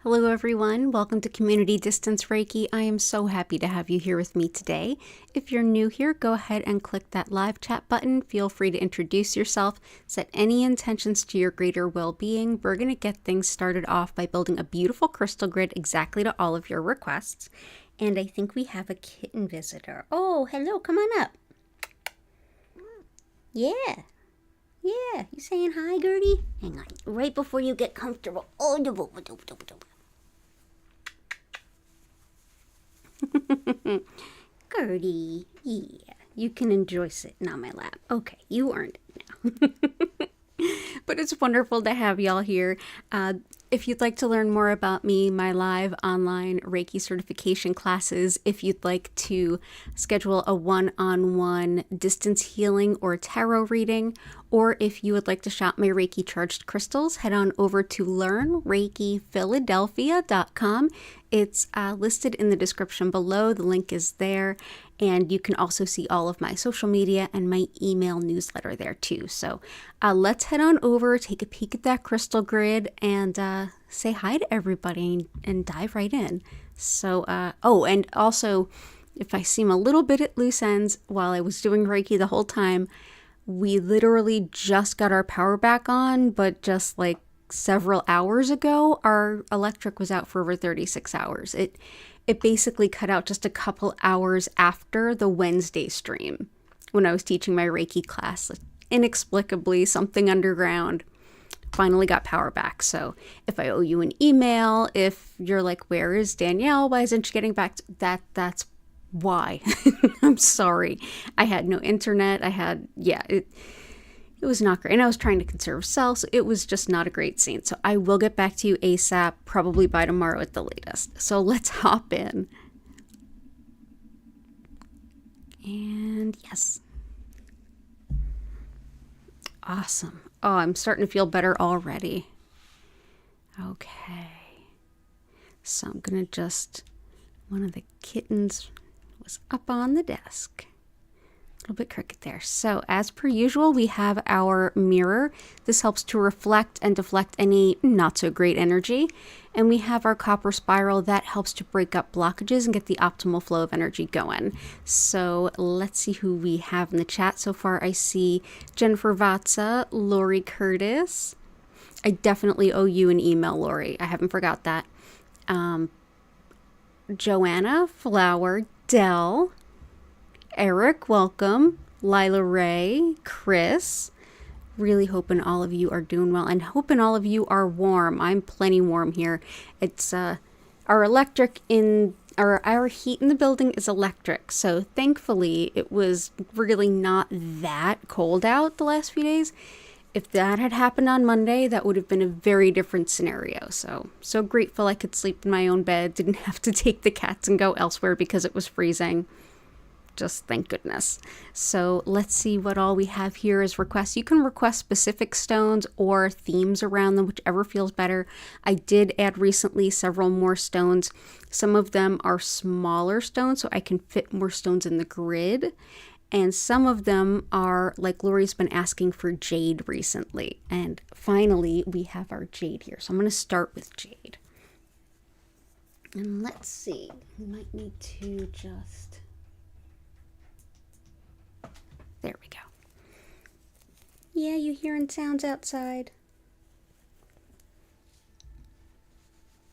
Hello everyone, welcome to Community Distance Reiki. I am so happy to have you here with me today. If you're new here, go ahead and click that live chat button. Feel free to introduce yourself, set any intentions to your greater well-being. We're going to get things started off by building a beautiful crystal grid exactly to all of your requests. And I think we have a kitten visitor. Oh, hello, come on up. Yeah. Yeah, you saying hi, Gertie? Hang on, right before you get comfortable. Gertie, yeah, you can enjoy sitting on my lap. Okay, you earned it now. But it's wonderful to have y'all here. If you'd like to learn more about me, my live online Reiki certification classes, if you'd like to schedule a one-on-one distance healing or tarot reading, or if you would like to shop my Reiki charged crystals, head on over to learnreikiphiladelphia.com. It's listed in the description below. The link is there. And you can also see all of my social media and my email newsletter there too. So let's head on over, take a peek at that crystal grid, and say hi to everybody and dive right in. So, and also, if I seem a little bit at loose ends, while I was doing Reiki the whole time, we literally just got our power back on, but just like several hours ago, our electric was out for over 36 hours. It basically cut out just a couple hours after the Wednesday stream when I was teaching my Reiki class. Inexplicably, something underground finally got power back. So if I owe you an email, if you're like, where is Danielle? Why isn't she getting back to that? That's why. I'm sorry. I had no internet. It was not great. And I was trying to conserve cells. So it was just not a great scene. So I will get back to you ASAP, probably by tomorrow at the latest. So let's hop in. And yes. Awesome. Oh, I'm starting to feel better already. Okay. So I'm going to one of the kittens was up on the desk. A little bit crooked there. So as per usual, we have our mirror. This helps to reflect and deflect any not so great energy. And we have our copper spiral that helps to break up blockages and get the optimal flow of energy going. So let's see who we have in the chat. So far, I see Jennifer Vatsa, Lori Curtis. I definitely owe you an email, Lori. I haven't forgot that. Joanna, Flower, Dell, Eric, welcome. Lila Ray, Chris. Really hoping all of you are doing well and hoping all of you are warm. I'm plenty warm here. It's our electric in our heat in the building is electric. So thankfully it was really not that cold out the last few days. If that had happened on Monday, that would have been a very different scenario. So grateful I could sleep in my own bed. Didn't have to take the cats and go elsewhere because it was freezing. Just thank goodness. So let's see what all we have here as requests. You can request specific stones or themes around them, whichever feels better. I did add recently several more stones. Some of them are smaller stones, so I can fit more stones in the grid. And some of them are, like Lori's been asking for jade recently. And finally, we have our jade here. So I'm going to start with jade. And let's see. We might need to just... There we go. Yeah, you hearing sounds outside?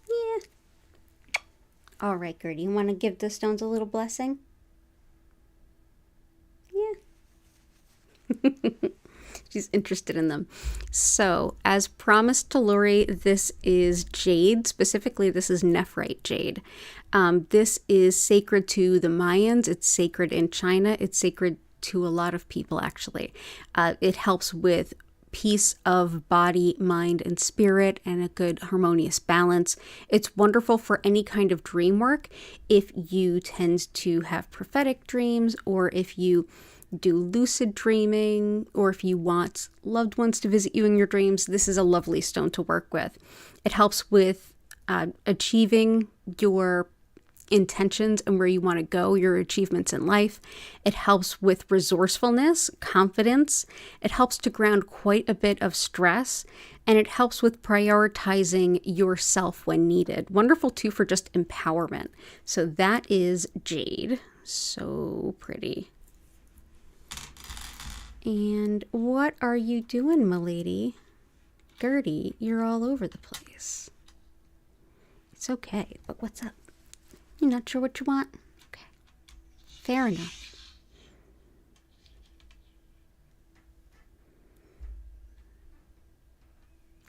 Yeah. All right, Gertie, you want to give the stones a little blessing? Yeah. She's interested in them. So, as promised to Lori, this is jade. Specifically, this is nephrite jade. This is sacred to the Mayans. It's sacred in China. It's sacred to a lot of people, actually. It helps with peace of body, mind, and spirit, and a good harmonious balance. It's wonderful for any kind of dream work. If you tend to have prophetic dreams, or if you do lucid dreaming, or if you want loved ones to visit you in your dreams, this is a lovely stone to work with. It helps with achieving your intentions and where you want to go, your achievements in life. It helps with resourcefulness, confidence. It helps to ground quite a bit of stress, and it helps with prioritizing yourself when needed. Wonderful too for just empowerment. So that is jade. So pretty. And what are you doing, m'lady? Gertie, you're all over the place. It's okay, but what's up? You're not sure what you want? Okay. Fair enough.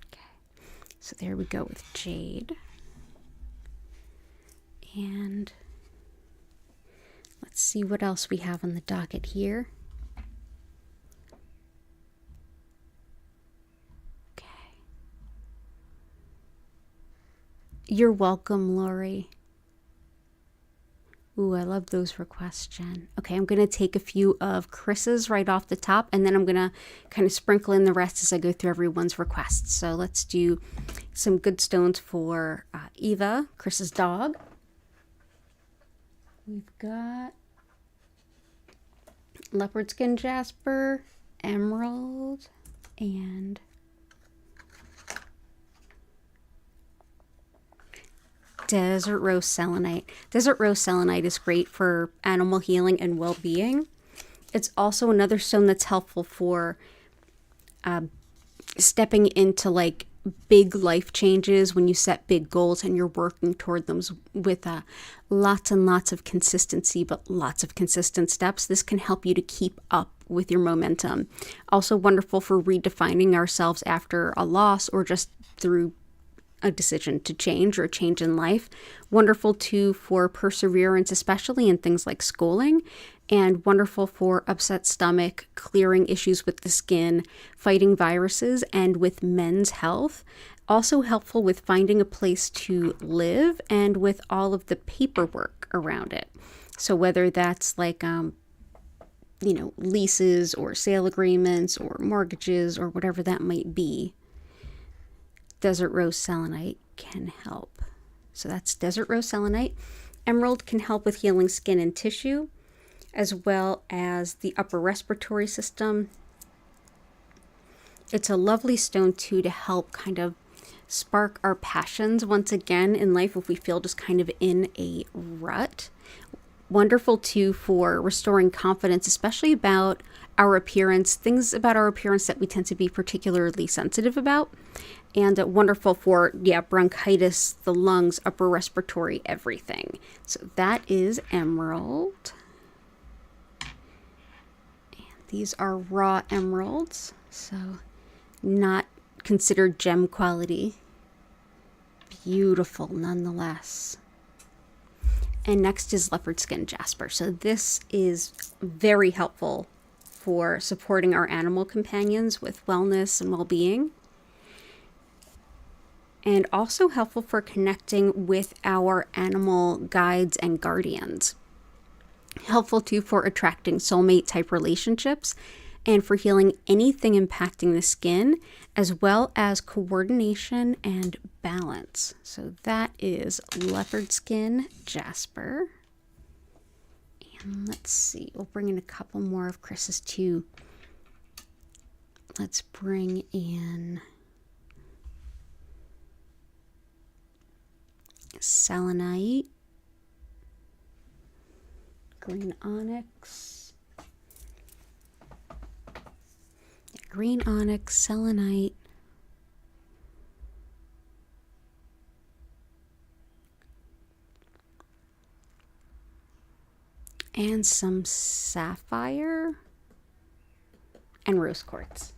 Okay. So there we go with jade. And let's see what else we have on the docket here. Okay. You're welcome, Lori. Ooh, I love those requests, Jen. Okay, I'm going to take a few of Chris's right off the top, and then I'm going to kind of sprinkle in the rest as I go through everyone's requests. So let's do some good stones for Eva, Chris's dog. We've got leopard skin jasper, emerald, and desert rose selenite. Desert rose selenite is great for animal healing and well-being. It's also another stone that's helpful for stepping into like big life changes when you set big goals and you're working toward them with lots and lots of consistency, but lots of consistent steps. This can help you to keep up with your momentum. Also wonderful for redefining ourselves after a loss or just through a decision to change or a change in life. Wonderful too for perseverance, especially in things like schooling, and wonderful for upset stomach, clearing issues with the skin, fighting viruses, and with men's health. Also helpful with finding a place to live and with all of the paperwork around it. So whether that's like, leases or sale agreements or mortgages or whatever that might be, desert rose selenite can help. So that's desert rose selenite. Emerald can help with healing skin and tissue, as well as the upper respiratory system. It's a lovely stone too to help kind of spark our passions once again in life if we feel just kind of in a rut. Wonderful too for restoring confidence, especially about our appearance, things about our appearance that we tend to be particularly sensitive about. And wonderful for, bronchitis, the lungs, upper respiratory, everything. So that is emerald. And these are raw emeralds, so not considered gem quality. Beautiful nonetheless. And next is leopard skin jasper. So this is very helpful for supporting our animal companions with wellness and well-being. And also helpful for connecting with our animal guides and guardians. Helpful too for attracting soulmate type relationships and for healing anything impacting the skin, as well as coordination and balance. So that is leopard skin jasper. And let's see, we'll bring in a couple more of Chris's too. Let's bring in selenite, green onyx, selenite, and some sapphire and rose quartz.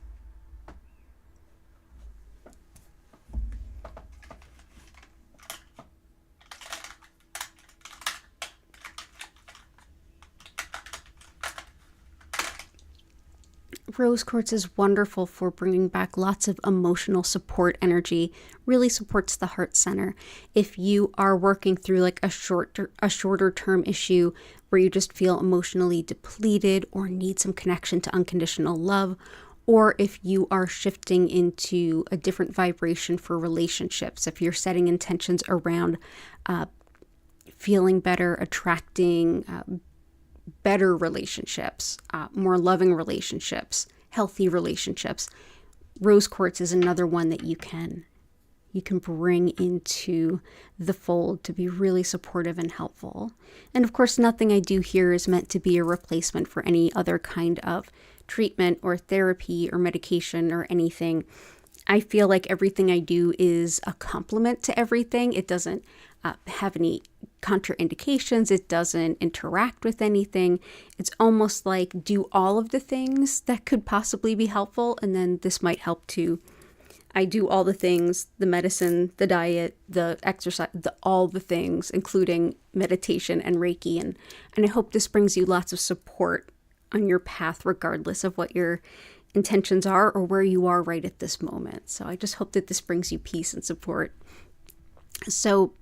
Rose quartz is wonderful for bringing back lots of emotional support energy, really supports the heart center. If you are working through like a shorter term issue where you just feel emotionally depleted or need some connection to unconditional love, or if you are shifting into a different vibration for relationships, if you're setting intentions around feeling better, attracting better relationships, more loving relationships, healthy relationships. Rose quartz is another one that you can bring into the fold to be really supportive and helpful. And of course, nothing I do here is meant to be a replacement for any other kind of treatment or therapy or medication or anything. I feel like everything I do is a complement to everything. It doesn't have any contraindications. It doesn't interact with anything. It's almost like do all of the things that could possibly be helpful, and then this might help too. I do all the things, the medicine, the diet, the exercise, all the things, including meditation and Reiki. And I hope this brings you lots of support on your path, regardless of what your intentions are or where you are right at this moment. So I just hope that this brings you peace and support. So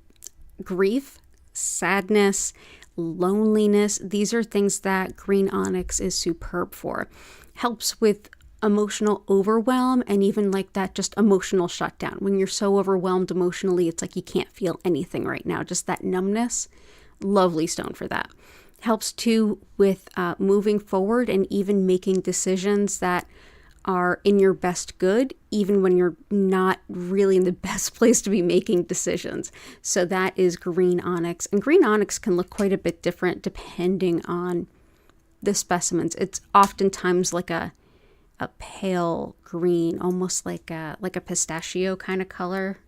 grief, sadness, loneliness, these are things that green onyx is superb for. Helps with emotional overwhelm and even like that just emotional shutdown. When you're so overwhelmed emotionally, it's like you can't feel anything right now. Just that numbness. Lovely stone for that. Helps too with moving forward and even making decisions that are in your best good, even when you're not really in the best place to be making decisions. So that is green onyx. And green onyx can look quite a bit different depending on the specimens. It's oftentimes like a pale green, almost like a pistachio kind of color.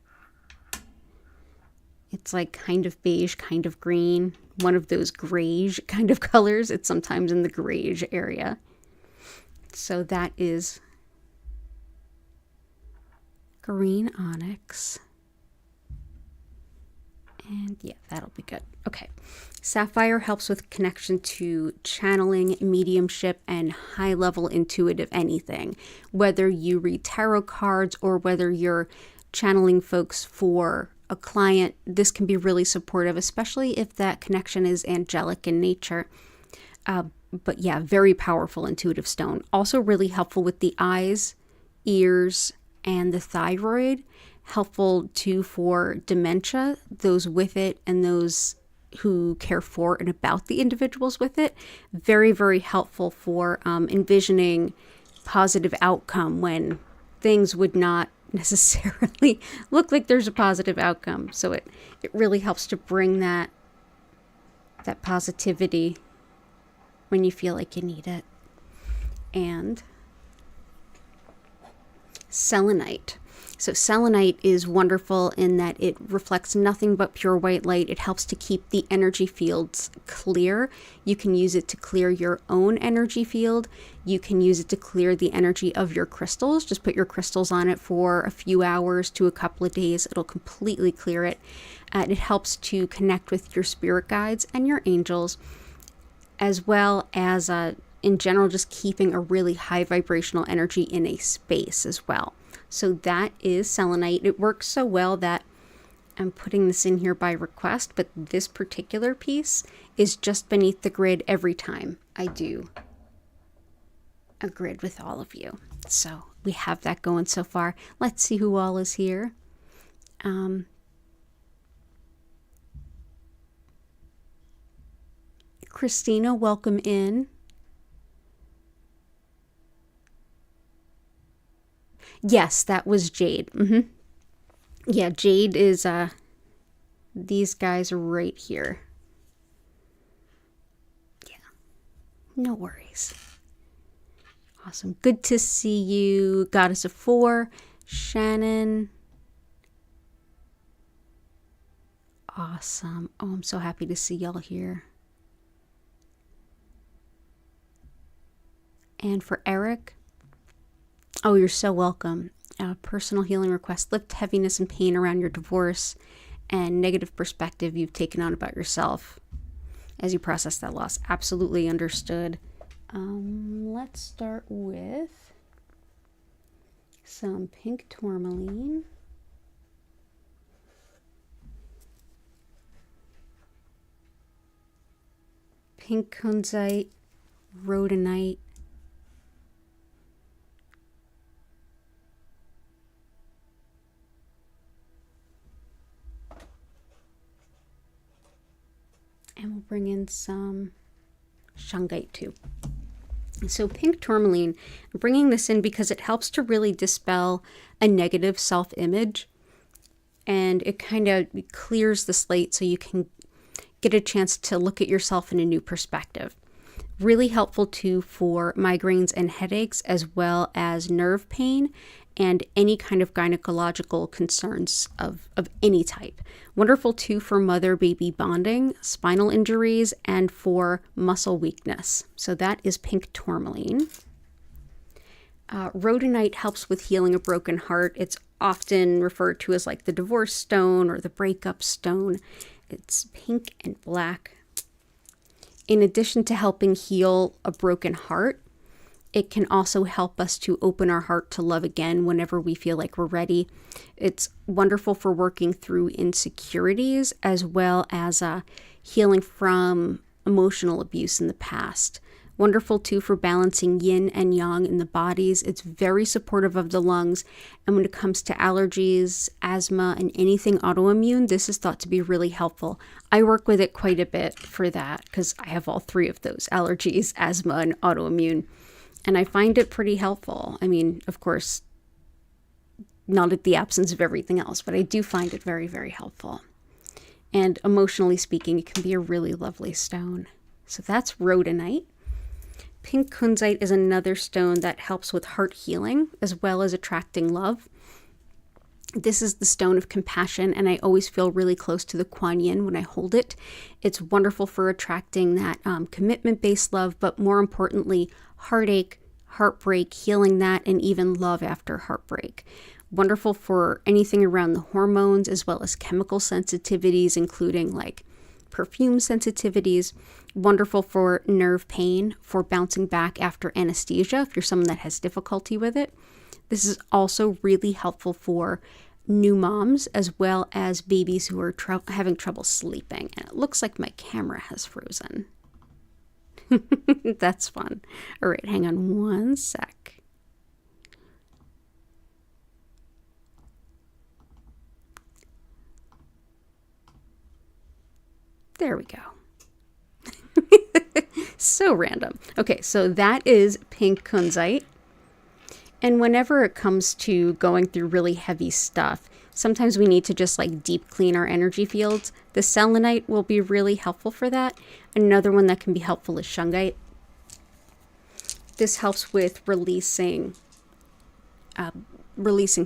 It's like kind of beige, kind of green, one of those grayish kind of colors. It's sometimes in the grayish area. So that is green onyx. And yeah, that'll be good. Okay. Sapphire helps with connection to channeling, mediumship, and high-level intuitive anything. Whether you read tarot cards or whether you're channeling folks for a client, this can be really supportive, especially if that connection is angelic in nature. But yeah, very powerful intuitive stone. Also really helpful with the eyes, ears, and the thyroid. Helpful too for dementia, those with it and those who care for and about the individuals with it. Very, very helpful for envisioning positive outcome when things would not necessarily look like there's a positive outcome. So it really helps to bring that positivity when you feel like you need it. And selenite. So selenite is wonderful in that it reflects nothing but pure white light. It helps to keep the energy fields clear. You can use it to clear your own energy field. You can use it to clear the energy of your crystals. Just put your crystals on it for a few hours to a couple of days. It'll completely clear it. It helps to connect with your spirit guides and your angels, as well as in general, just keeping a really high vibrational energy in a space as well. So that is selenite. It works so well that I'm putting this in here by request, but this particular piece is just beneath the grid every time I do a grid with all of you. So we have that going so far. Let's see who all is here. Christina, welcome in. Yes, that was Jade. Yeah, Jade is these guys right here. Yeah, no worries. Awesome. Good to see you, Goddess of Four, Shannon. Awesome. Oh, I'm so happy to see y'all here. And for Eric, oh, you're so welcome. Personal healing request. Lift heaviness and pain around your divorce and negative perspective you've taken on about yourself as you process that loss. Absolutely understood. Let's start with some pink tourmaline. Pink kunzite, rhodonite, I'll bring in some shungite too. So pink tourmaline, I'm bringing this in because it helps to really dispel a negative self-image, and it kind of clears the slate so you can get a chance to look at yourself in a new perspective. Really helpful too for migraines and headaches, as well as nerve pain and any kind of gynecological concerns of any type. Wonderful too for mother-baby bonding, spinal injuries, and for muscle weakness. So that is pink tourmaline. Rhodonite helps with healing a broken heart. It's often referred to as like the divorce stone or the breakup stone. It's pink and black. In addition to helping heal a broken heart, it can also help us to open our heart to love again whenever we feel like we're ready. It's wonderful for working through insecurities, as well as healing from emotional abuse in the past. Wonderful too for balancing yin and yang in the bodies. It's very supportive of the lungs. And when it comes to allergies, asthma, and anything autoimmune, this is thought to be really helpful. I work with it quite a bit for that because I have all three of those: allergies, asthma, and autoimmune. And I find it pretty helpful. I mean, of course, not at the absence of everything else, but I do find it very, very helpful. And emotionally speaking, it can be a really lovely stone. So that's rhodonite. Pink kunzite is another stone that helps with heart healing, as well as attracting love. This is the stone of compassion, and I always feel really close to the Kuan Yin when I hold it. It's wonderful for attracting that commitment-based love, but more importantly, heartache, heartbreak, healing that, and even love after heartbreak. Wonderful for anything around the hormones, as well as chemical sensitivities, including like perfume sensitivities. Wonderful for nerve pain, for bouncing back after anesthesia, if you're someone that has difficulty with it. This is also really helpful for new moms, as well as babies who are having trouble sleeping. And it looks like my camera has frozen. That's fun. All right, hang on one sec. There we go. So random. Okay, so that is pink kunzite. And whenever it comes to going through really heavy stuff, sometimes we need to just like deep clean our energy fields. The selenite will be really helpful for that. Another one that can be helpful is shungite. This helps with releasing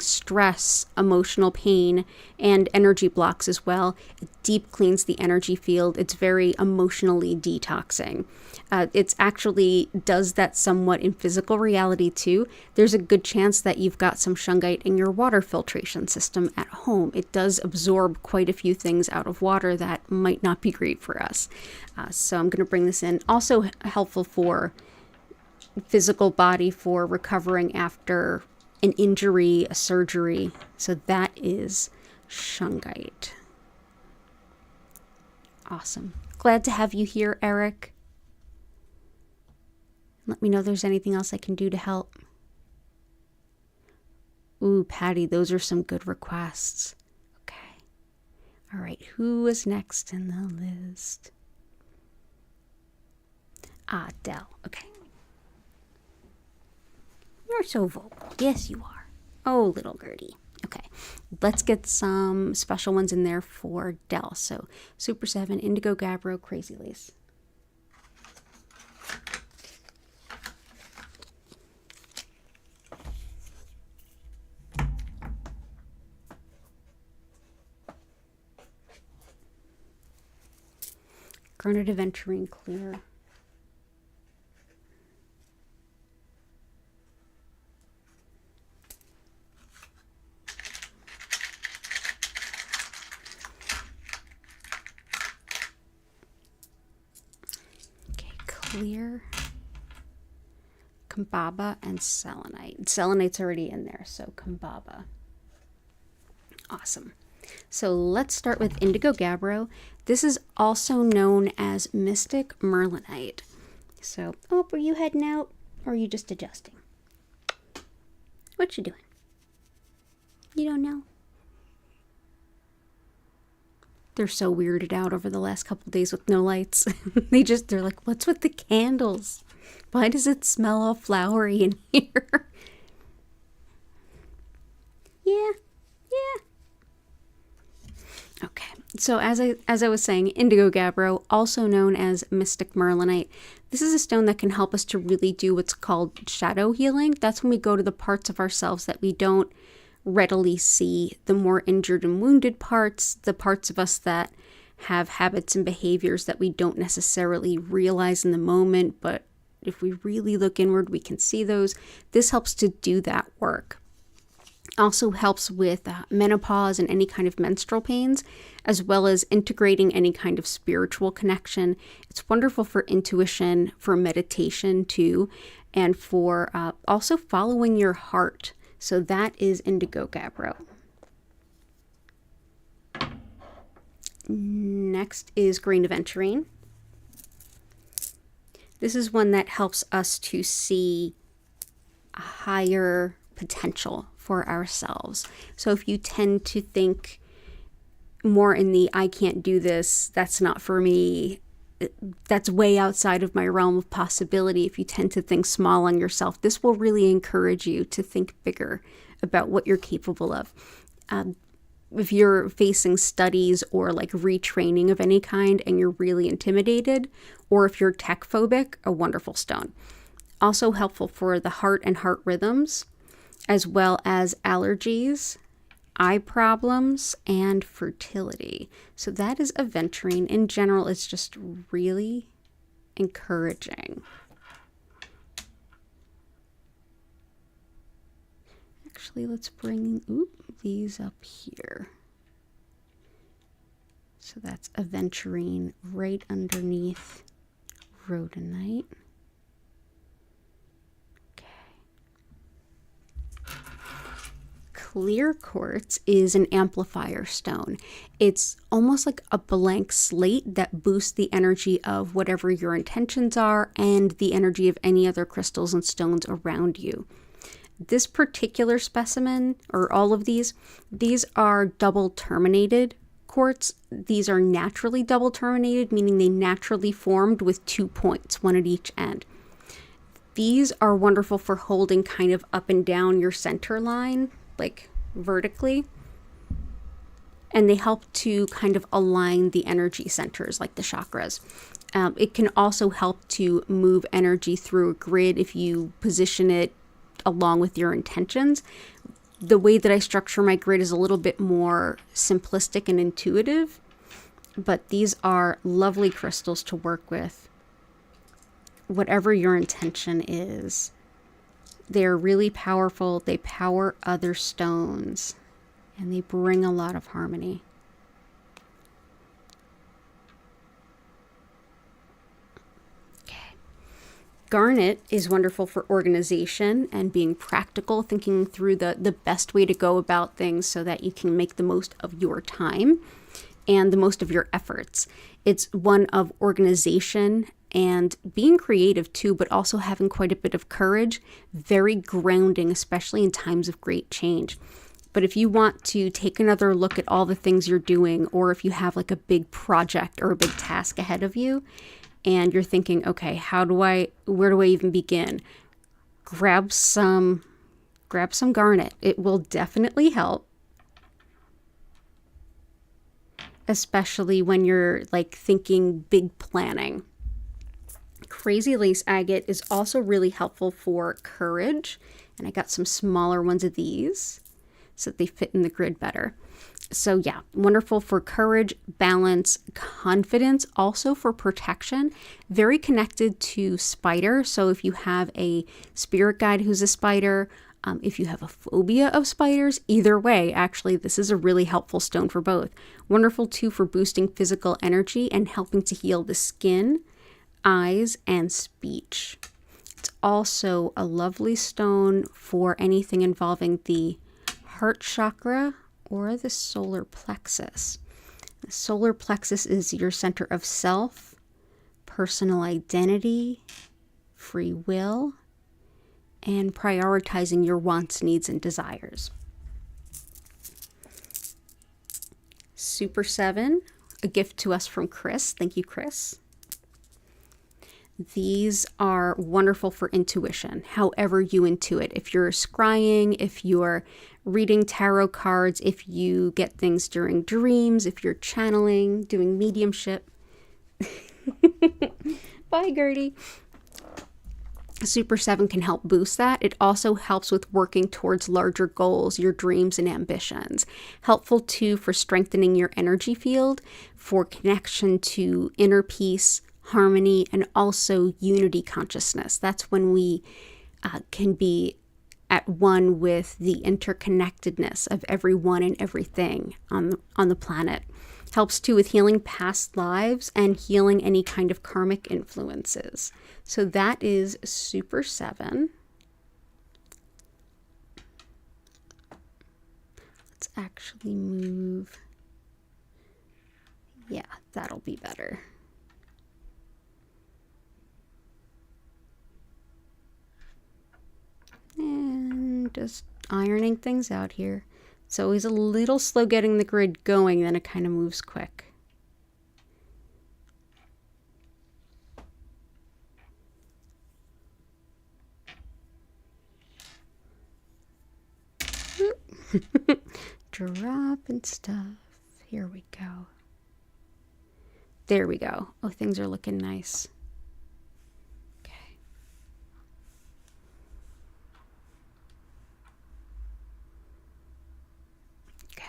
stress, emotional pain, and energy blocks as well. It deep cleans the energy field. It's very emotionally detoxing. It's actually does that somewhat in physical reality too. There's a good chance that you've got some shungite in your water filtration system at home. It does absorb quite a few things out of water that might not be great for us. So I'm going to bring this in. Also helpful for physical body, for recovering after an injury, a surgery. So that is shungite. Awesome. Glad to have you here, Eric. Let me know if there's anything else I can do to help. Ooh, Patty, those are some good requests. Okay. All right, who is next in the list? Dell. Okay. You're so vocal. Yes, you are. Oh, little Gertie. Okay, let's get some special ones in there for Dell. So, Super 7, Indigo Gabbro, Crazy Lace. Garnet Aventurine Clear. Clear, Kambaba, and Selenite. Selenite's already in there, so Kambaba. Awesome. So let's start with Indigo Gabbro. This is also known as Mystic Merlinite. So, are you heading out, or are you just adjusting? What you doing? You don't know? They're so weirded out over the last couple days with no lights. They're like, what's with the candles? Why does it smell all flowery in here? Yeah. Okay, so as I was saying, indigo gabbro, also known as mystic merlinite, this is a stone that can help us to really do what's called shadow healing. That's when we go to the parts of ourselves that we don't readily see, the more injured and wounded parts, the parts of us that have habits and behaviors that we don't necessarily realize in the moment, but if we really look inward, we can see those. This helps to do that work. Also helps with menopause and any kind of menstrual pains, as well as integrating any kind of spiritual connection. It's wonderful for intuition, for meditation too, and for also following your heart. So that is indigo gabbro. Next is green aventurine. This is one that helps us to see a higher potential for ourselves. So if you tend to think more in the I can't do this, that's not for me, that's way outside of my realm of possibility, if you tend to think small on yourself, this will really encourage you to think bigger about what you're capable of. If you're facing studies or like retraining of any kind and you're really intimidated, or if you're tech phobic, a wonderful stone. Also helpful for the heart and heart rhythms, as well as allergies, eye problems, and fertility. So that is aventurine. In general, it's just really encouraging. Actually, let's bring these up here. So that's aventurine right underneath rhodonite. Clear quartz is an amplifier stone. It's almost like a blank slate that boosts the energy of whatever your intentions are and the energy of any other crystals and stones around you. This particular specimen, or all of these are double terminated quartz. These are naturally double terminated, meaning they naturally formed with 2 points, one at each end. These are wonderful for holding kind of up and down your center line, like vertically, and they help to kind of align the energy centers like the chakras. It can also help to move energy through a grid if you position it along with your intentions. The way that I structure my grid is a little bit more simplistic and intuitive, but these are lovely crystals to work with, whatever your intention is. They're really powerful. They power other stones, and they bring a lot of harmony. Okay. Garnet is wonderful for organization and being practical, thinking through the best way to go about things so that you can make the most of your time and the most of your efforts. It's one of organization and being creative too, but also having quite a bit of courage, very grounding, especially in times of great change. But if you want to take another look at all the things you're doing, or if you have like a big project or a big task ahead of you, and you're thinking, okay, where do I even begin? Grab some garnet. It will definitely help. Especially when you're like thinking big planning. Crazy lace agate is also really helpful for courage. And I got some smaller ones of these so that they fit in the grid better. So yeah, wonderful for courage, balance, confidence, also for protection. Very connected to spider. So if you have a spirit guide who's a spider, if you have a phobia of spiders, either way, actually, this is a really helpful stone for both. Wonderful too for boosting physical energy and helping to heal the skin, eyes, and speech. It's also a lovely stone for anything involving the heart chakra or the solar plexus. The solar plexus is your center of self, personal identity, free will, and prioritizing your wants, needs, and desires. Super 7 a gift to us from Chris. Thank you, Chris. These are wonderful for intuition, however you intuit. If you're scrying, if you're reading tarot cards, if you get things during dreams, if you're channeling, doing mediumship. Bye, Gertie. Super 7 can help boost that. It also helps with working towards larger goals, your dreams and ambitions. Helpful too for strengthening your energy field, for connection to inner peace, harmony, and also unity consciousness. That's when we can be at one with the interconnectedness of everyone and everything on the planet. Helps too with healing past lives and healing any kind of karmic influences. So that is Super 7. Let's actually move. Yeah, that'll be better. And just ironing things out here. It's always a little slow getting the grid going, then it kind of moves quick. Dropping stuff. Here we go. There we go. Oh, things are looking nice. Okay. Okay.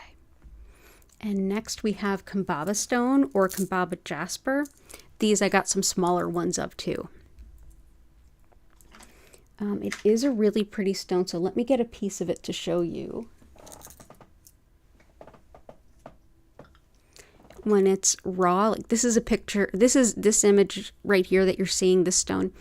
And next we have Kambaba Stone or Kambaba Jasper. These I got some smaller ones of too. It is a really pretty stone, so let me get a piece of it to show you. When it's raw, like this is a picture, this image right here that you're seeing, this stone.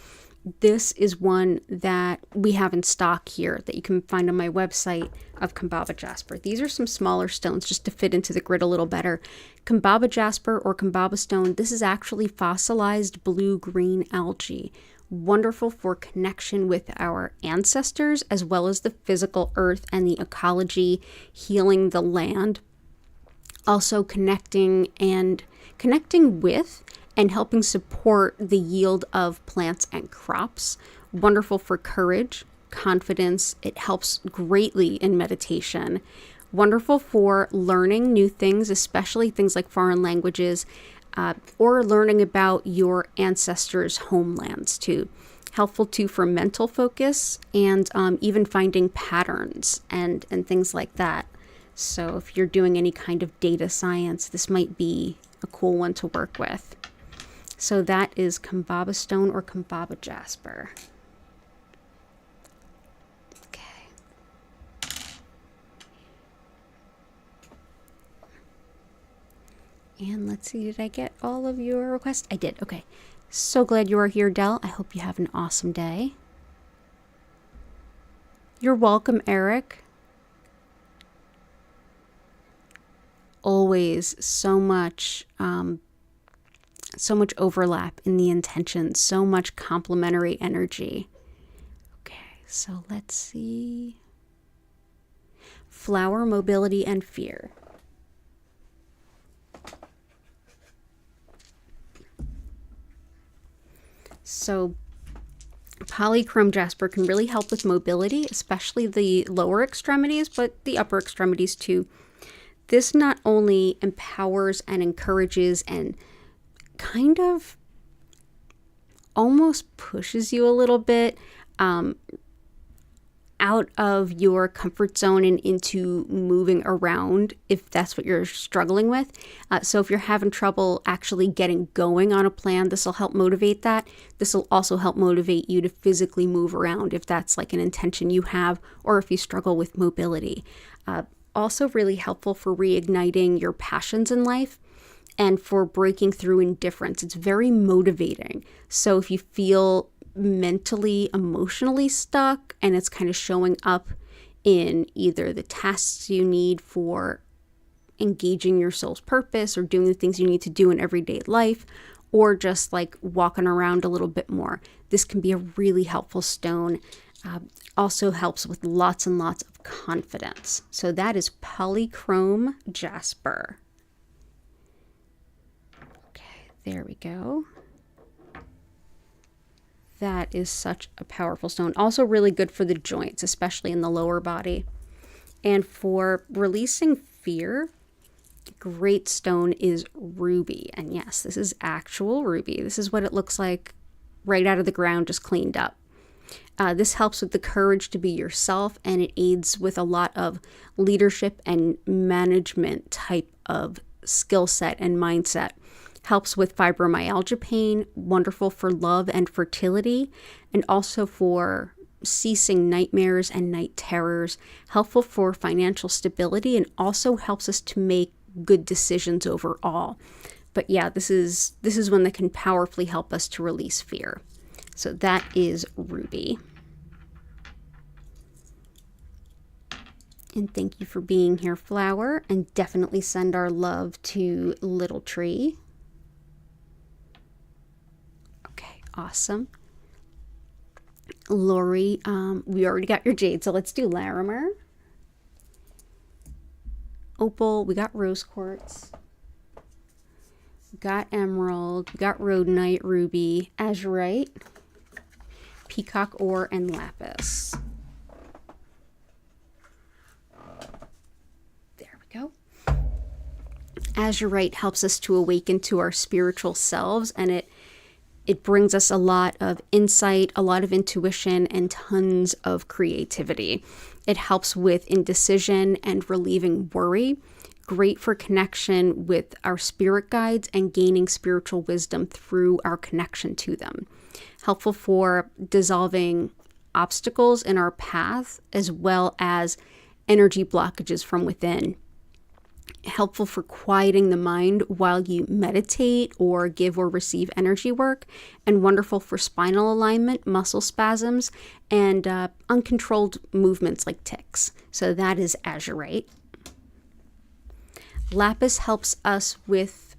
This is one that we have in stock here that you can find on my website of Kambaba Jasper. These are some smaller stones just to fit into the grid a little better. Kambaba Jasper or Kambaba Stone, this is actually fossilized blue-green algae. Wonderful for connection with our ancestors as well as the physical earth and the ecology, healing the land. Also connecting with and helping support the yield of plants and crops. Wonderful for courage, confidence. It helps greatly in meditation. Wonderful for learning new things, especially things like foreign languages, or learning about your ancestors' homelands too. Helpful too for mental focus and even finding patterns and things like that. So if you're doing any kind of data science, this might be a cool one to work with. So that is Kambaba Stone or Kambaba Jasper. Okay. And let's see, did I get all of your requests? I did, okay. So glad you are here, Dell. I hope you have an awesome day. You're welcome, Eric. Always so much overlap in the intentions, so much complementary energy. Okay, so let's see. Flower, mobility, and fear. So polychrome jasper can really help with mobility, especially the lower extremities, but the upper extremities too. This not only empowers and encourages and kind of almost pushes you a little bit out of your comfort zone and into moving around if that's what you're struggling with. So if you're having trouble actually getting going on a plan, this will help motivate that. This will also help motivate you to physically move around if that's like an intention you have, or if you struggle with mobility. Also really helpful for reigniting your passions in life and for breaking through indifference. It's very motivating. So if you feel mentally, emotionally stuck and it's kind of showing up in either the tasks you need for engaging your soul's purpose or doing the things you need to do in everyday life, or just like walking around a little bit more, this can be a really helpful stone. Also helps with lots and lots of confidence. So that is polychrome jasper. There we go. That is such a powerful stone. Also really good for the joints, especially in the lower body. And for releasing fear, great stone is ruby. And yes, this is actual ruby. This is what it looks like right out of the ground, just cleaned up. This helps with the courage to be yourself, and it aids with a lot of leadership and management type of skill set and mindset. Helps with fibromyalgia pain, wonderful for love and fertility, and also for ceasing nightmares and night terrors, helpful for financial stability, and also helps us to make good decisions overall. But yeah, this is one that can powerfully help us to release fear. So that is ruby. And thank you for being here, flower, and definitely send our love to Little Tree. Okay, awesome. Lori, we already got your jade, so let's do Larimer. Opal, we got rose quartz. We got emerald, we got rhodonite, ruby, azurite, peacock ore, and lapis. There we go. Azurite helps us to awaken to our spiritual selves, and it brings us a lot of insight, a lot of intuition, and tons of creativity. It helps with indecision and relieving worry. Great for connection with our spirit guides and gaining spiritual wisdom through our connection to them. Helpful for dissolving obstacles in our path, as well as energy blockages from within. Helpful for quieting the mind while you meditate or give or receive energy work, and wonderful for spinal alignment, muscle spasms, and uncontrolled movements like tics. So that is azurite. Lapis helps us with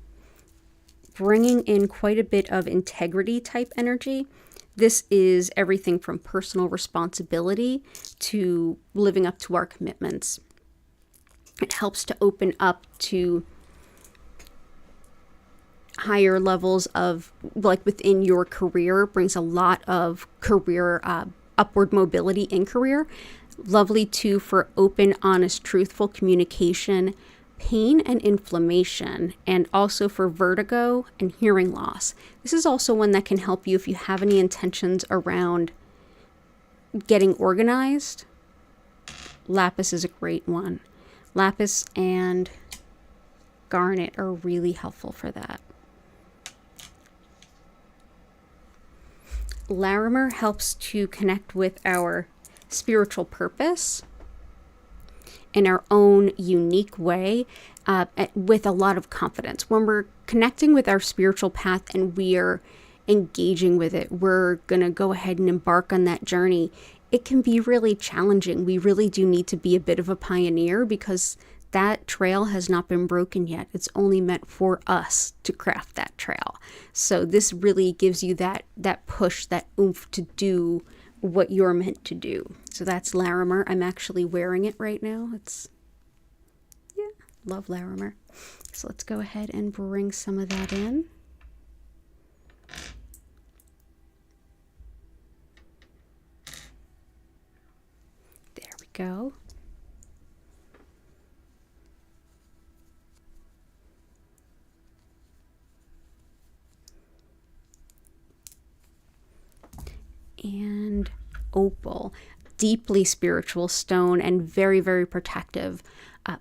bringing in quite a bit of integrity type energy. This is everything from personal responsibility to living up to our commitments. It helps to open up to higher levels of, like within your career, brings a lot of career, upward mobility in career. Lovely too for open, honest, truthful communication, pain and inflammation, and also for vertigo and hearing loss. This is also one that can help you if you have any intentions around getting organized. Lapis is a great one. Lapis and garnet are really helpful for that. Larimer helps to connect with our spiritual purpose in our own unique way, with a lot of confidence. When we're connecting with our spiritual path and we are engaging with it, we're going to go ahead and embark on that journey. It can be really challenging. We really do need to be a bit of a pioneer because that trail has not been broken yet. It's only meant for us to craft that trail. So this really gives you that push, that oomph to do what you're meant to do. So that's Larimer. I'm actually wearing it right now. Love Larimer. So let's go ahead and bring some of that in. There we go. And opal, deeply spiritual stone and very, very protective.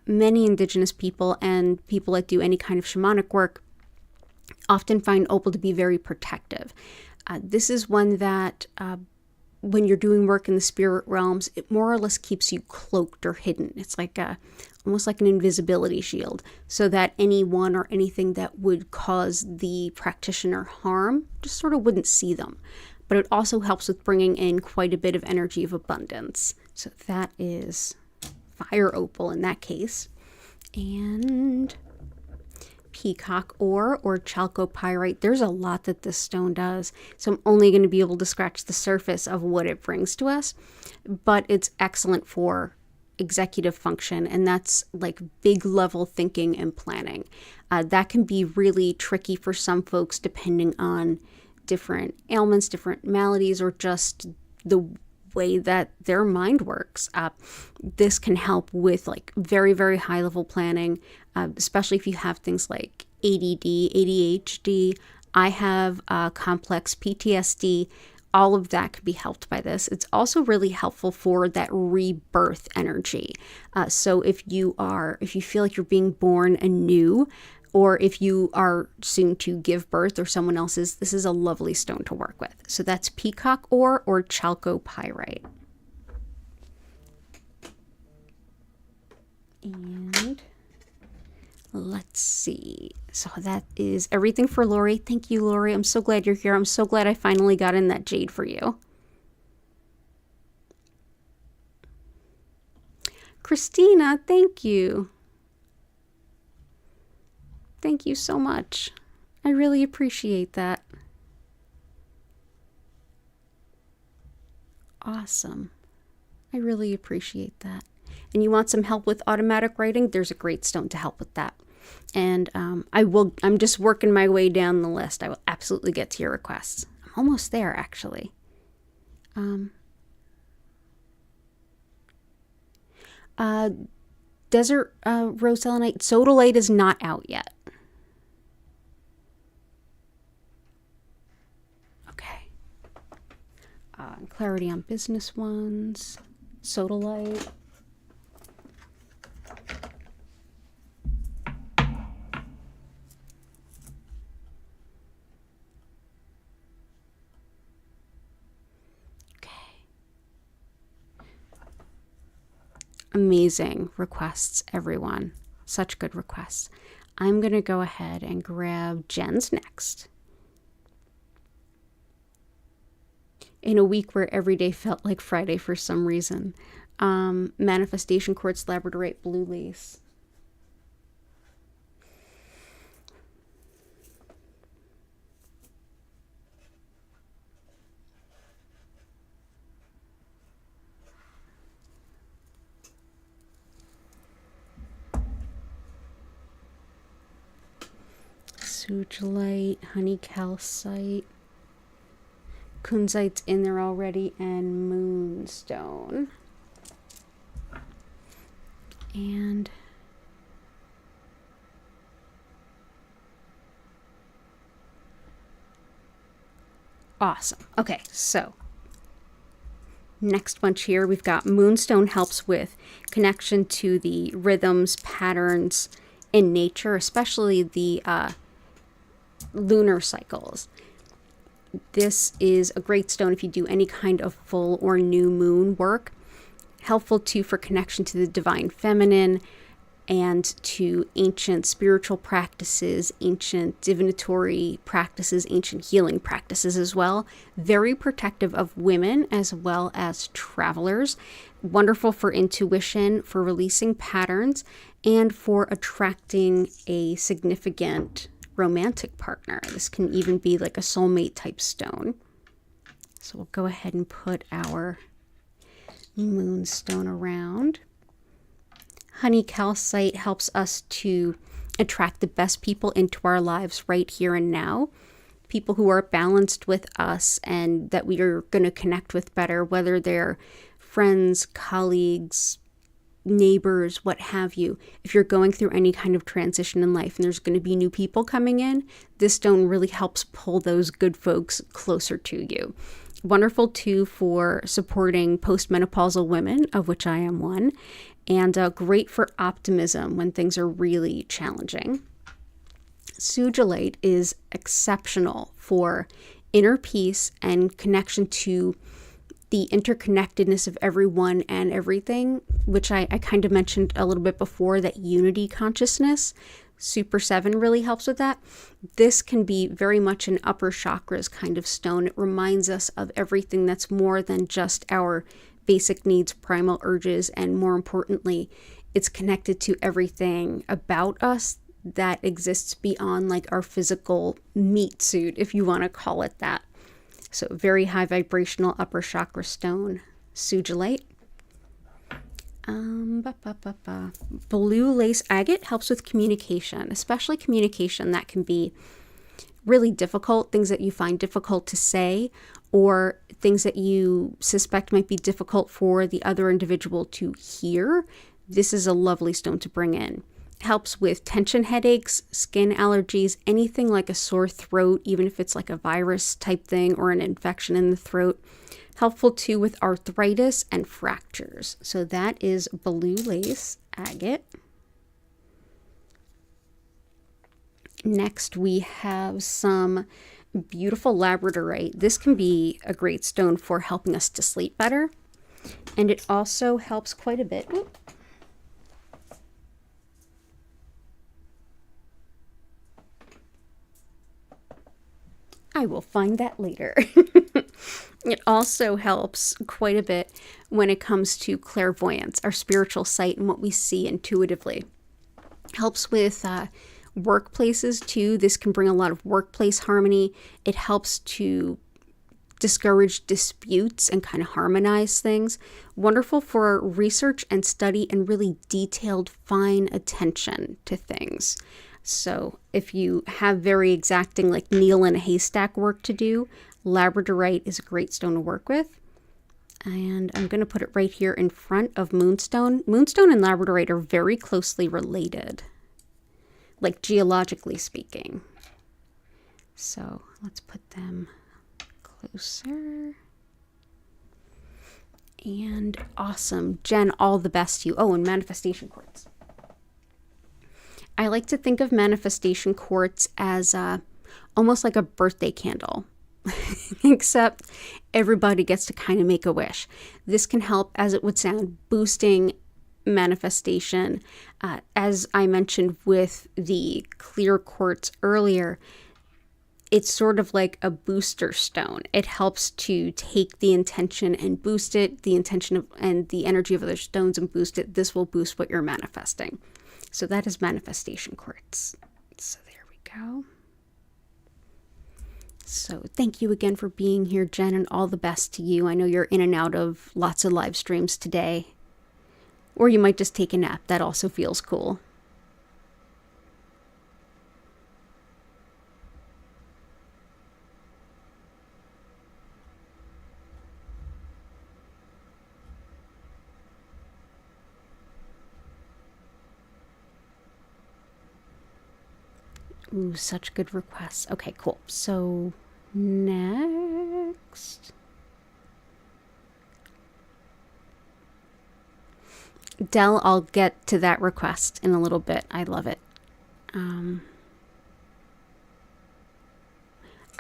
Many indigenous people and people that do any kind of shamanic work often find opal to be very protective. This is one that when you're doing work in the spirit realms, it more or less keeps you cloaked or hidden. It's like almost like an invisibility shield, so that anyone or anything that would cause the practitioner harm just sort of wouldn't see them. But it also helps with bringing in quite a bit of energy of abundance. So that is fire opal in that case. And peacock ore or chalcopyrite. There's a lot that this stone does. So I'm only going to be able to scratch the surface of what it brings to us. But it's excellent for executive function, and that's like big level thinking and planning. That can be really tricky for some folks depending on different ailments, different maladies, or just the way that their mind works. This can help with like very, very high level planning, especially if you have things like ADD, ADHD. I have complex PTSD. All of that could be helped by this. It's also really helpful for that rebirth energy. So if you feel like you're being born anew, or if you are soon to give birth or someone else's, this is a lovely stone to work with. So that's peacock ore or chalcopyrite. And let's see. So that is everything for Lori. Thank you, Lori. I'm so glad you're here. I'm so glad I finally got in that jade for you. Christina, thank you. Thank you so much. I really appreciate that. Awesome. I really appreciate that. And you want some help with automatic writing? There's a great stone to help with that. And I'm just working my way down the list. I will absolutely get to your requests. I'm almost there, actually. Desert rose selenite. Sodalite is not out yet. Okay. Clarity on business ones. Sodalite. Amazing requests, everyone. Such good requests. I'm going to go ahead and grab Jen's next. In a week where every day felt like Friday for some reason. Manifestation quartz labradorite blue lace. Sugilite, honey calcite, kunzite's in there already, and moonstone. And awesome. Okay, so next bunch here, we've got moonstone helps with connection to the rhythms, patterns in nature, especially the lunar cycles. This is a great stone if you do any kind of full or new moon work. Helpful too for connection to the divine feminine and to ancient spiritual practices, ancient divinatory practices, ancient healing practices as well. Very protective of women as well as travelers. Wonderful for intuition, for releasing patterns, and for attracting a significant romantic partner. This can even be like a soulmate type stone. So we'll go ahead and put our moonstone around. Honey calcite helps us to attract the best people into our lives right here and now. People who are balanced with us and that we are going to connect with better, whether they're friends, colleagues, neighbors, what have you. If you're going through any kind of transition in life and there's going to be new people coming in, this stone really helps pull those good folks closer to you. Wonderful too for supporting postmenopausal women, of which I am one, and great for optimism when things are really challenging. Sugilite is exceptional for inner peace and connection to the interconnectedness of everyone and everything, which I kind of mentioned a little bit before, that unity consciousness. Super 7 really helps with that. This can be very much an upper chakras kind of stone. It reminds us of everything that's more than just our basic needs, primal urges, and more importantly, it's connected to everything about us that exists beyond like our physical meat suit, if you want to call it that. So very high vibrational upper chakra stone, Sugilite. Blue lace agate helps with communication, especially communication that can be really difficult, things that you find difficult to say, or things that you suspect might be difficult for the other individual to hear. This is a lovely stone to bring in. Helps with tension headaches, skin allergies, anything like a sore throat, even if it's like a virus type thing or an infection in the throat. Helpful too with arthritis and fractures. So that is blue lace agate. Next, we have some beautiful labradorite. This can be a great stone for helping us to sleep better. And it also helps quite a bit. I will find that later. It also helps quite a bit when it comes to clairvoyance, our spiritual sight, and what we see intuitively. Helps with workplaces too. This can bring a lot of workplace harmony. It helps to discourage disputes and kind of harmonize things. Wonderful for research and study and really detailed, fine attention to things. So if you have very exacting, like needle in a haystack work to do, labradorite is a great stone to work with. And I'm going to put it right here in front of moonstone. Moonstone and labradorite are very closely related, like geologically speaking. So let's put them closer. And awesome. Jen, all the best to you. Oh, and manifestation quartz. I like to think of manifestation quartz as almost like a birthday candle, except everybody gets to kind of make a wish. This can help, as it would sound, boosting manifestation. As I mentioned with the clear quartz earlier, it's sort of like a booster stone. It helps to take the intention and boost it, the intention of and the energy of other stones and boost it. This will boost what you're manifesting. So that is manifestation quartz. So there we go. So thank you again for being here, Jen, and all the best to you. I know you're in and out of lots of live streams today. Or you might just take a nap. That also feels cool. Ooh, such good requests. Okay, cool. So next, Dell, I'll get to that request in a little bit. I love it.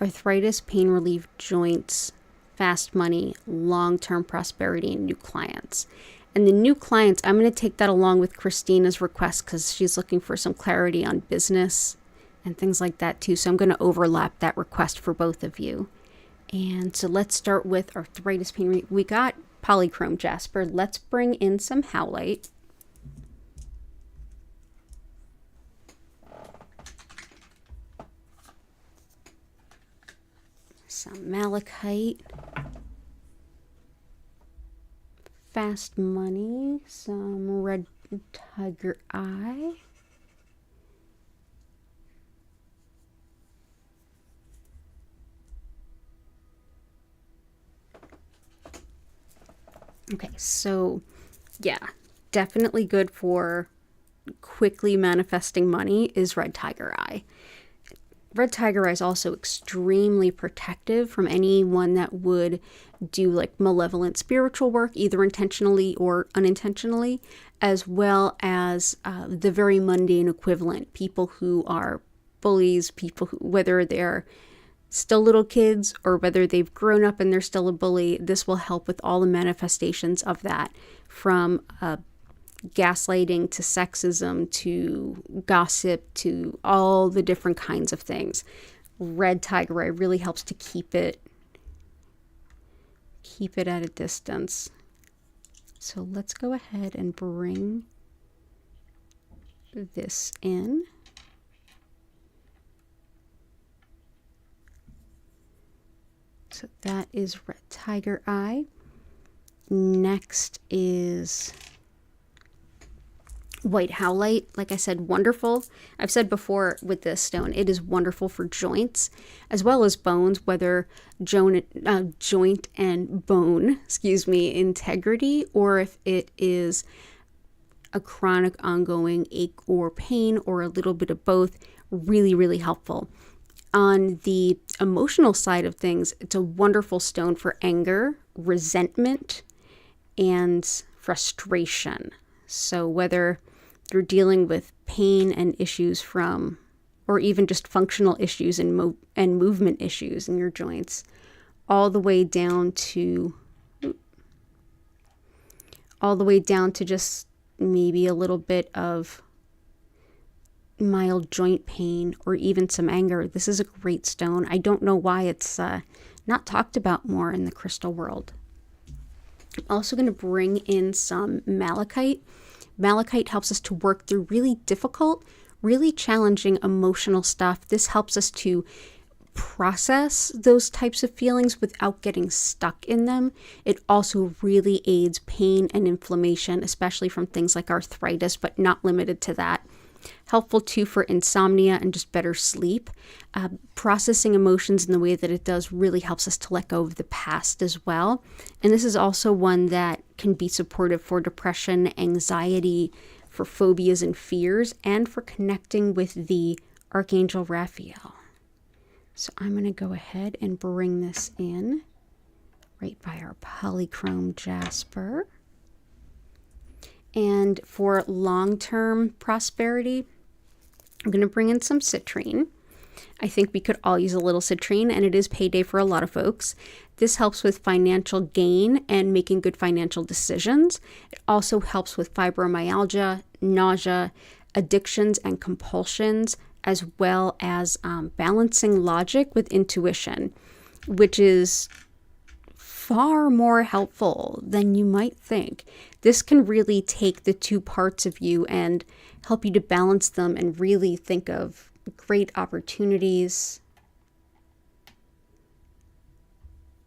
Arthritis, pain relief, joints, fast money, long-term prosperity, and new clients. And the new clients, I'm going to take that along with Christina's request because she's looking for some clarity on business and things like that too. So I'm going to overlap that request for both of you. And so let's start with arthritis, pain relief. We got polychrome jasper. Let's bring in some howlite. Some malachite. Fast money. Some red tiger eye. Okay, so yeah, definitely good for quickly manifesting money is red tiger eye. Red tiger eye is also extremely protective from anyone that would do like malevolent spiritual work, either intentionally or unintentionally, as well as the very mundane equivalent, people who are bullies, people who, whether they're still little kids or whether they've grown up and they're still a bully. This will help with all the manifestations of that, from gaslighting to sexism to gossip to all the different kinds of things. Red tiger eye really helps to keep it at a distance. So let's go ahead and bring this in. So that is red tiger eye. Next is White howlite, like I said, wonderful. I've said before with this stone, it is wonderful for joints as well as bones, whether joint and bone, integrity, or if it is a chronic ongoing ache or pain or a little bit of both. Really, really helpful. On the emotional side of things, it's a wonderful stone for anger, resentment, and frustration. So whether you're dealing with pain and issues from, or even just functional issues and movement issues in your joints, all the way down to just maybe a little bit of mild joint pain or even some anger. This is a great stone. I don't know why it's not talked about more in the crystal world. I'm also going to bring in some malachite. Malachite helps us to work through really difficult, really challenging emotional stuff. This helps us to process those types of feelings without getting stuck in them. It also really aids pain and inflammation, especially from things like arthritis, but not limited to that. Helpful too for insomnia and just better sleep. Processing emotions in the way that it does really helps us to let go of the past as well. And this is also one that can be supportive for depression, anxiety, for phobias and fears, and for connecting with the Archangel Raphael. So I'm going to go ahead and bring this in right by our polychrome jasper. And for long-term prosperity, I'm going to bring in some citrine. I think we could all use a little citrine, and it is payday for a lot of folks. This helps with financial gain and making good financial decisions. It also helps with fibromyalgia, nausea, addictions and compulsions, as well as balancing logic with intuition, which is far more helpful than you might think. This can really take the two parts of you and help you to balance them and really think of great opportunities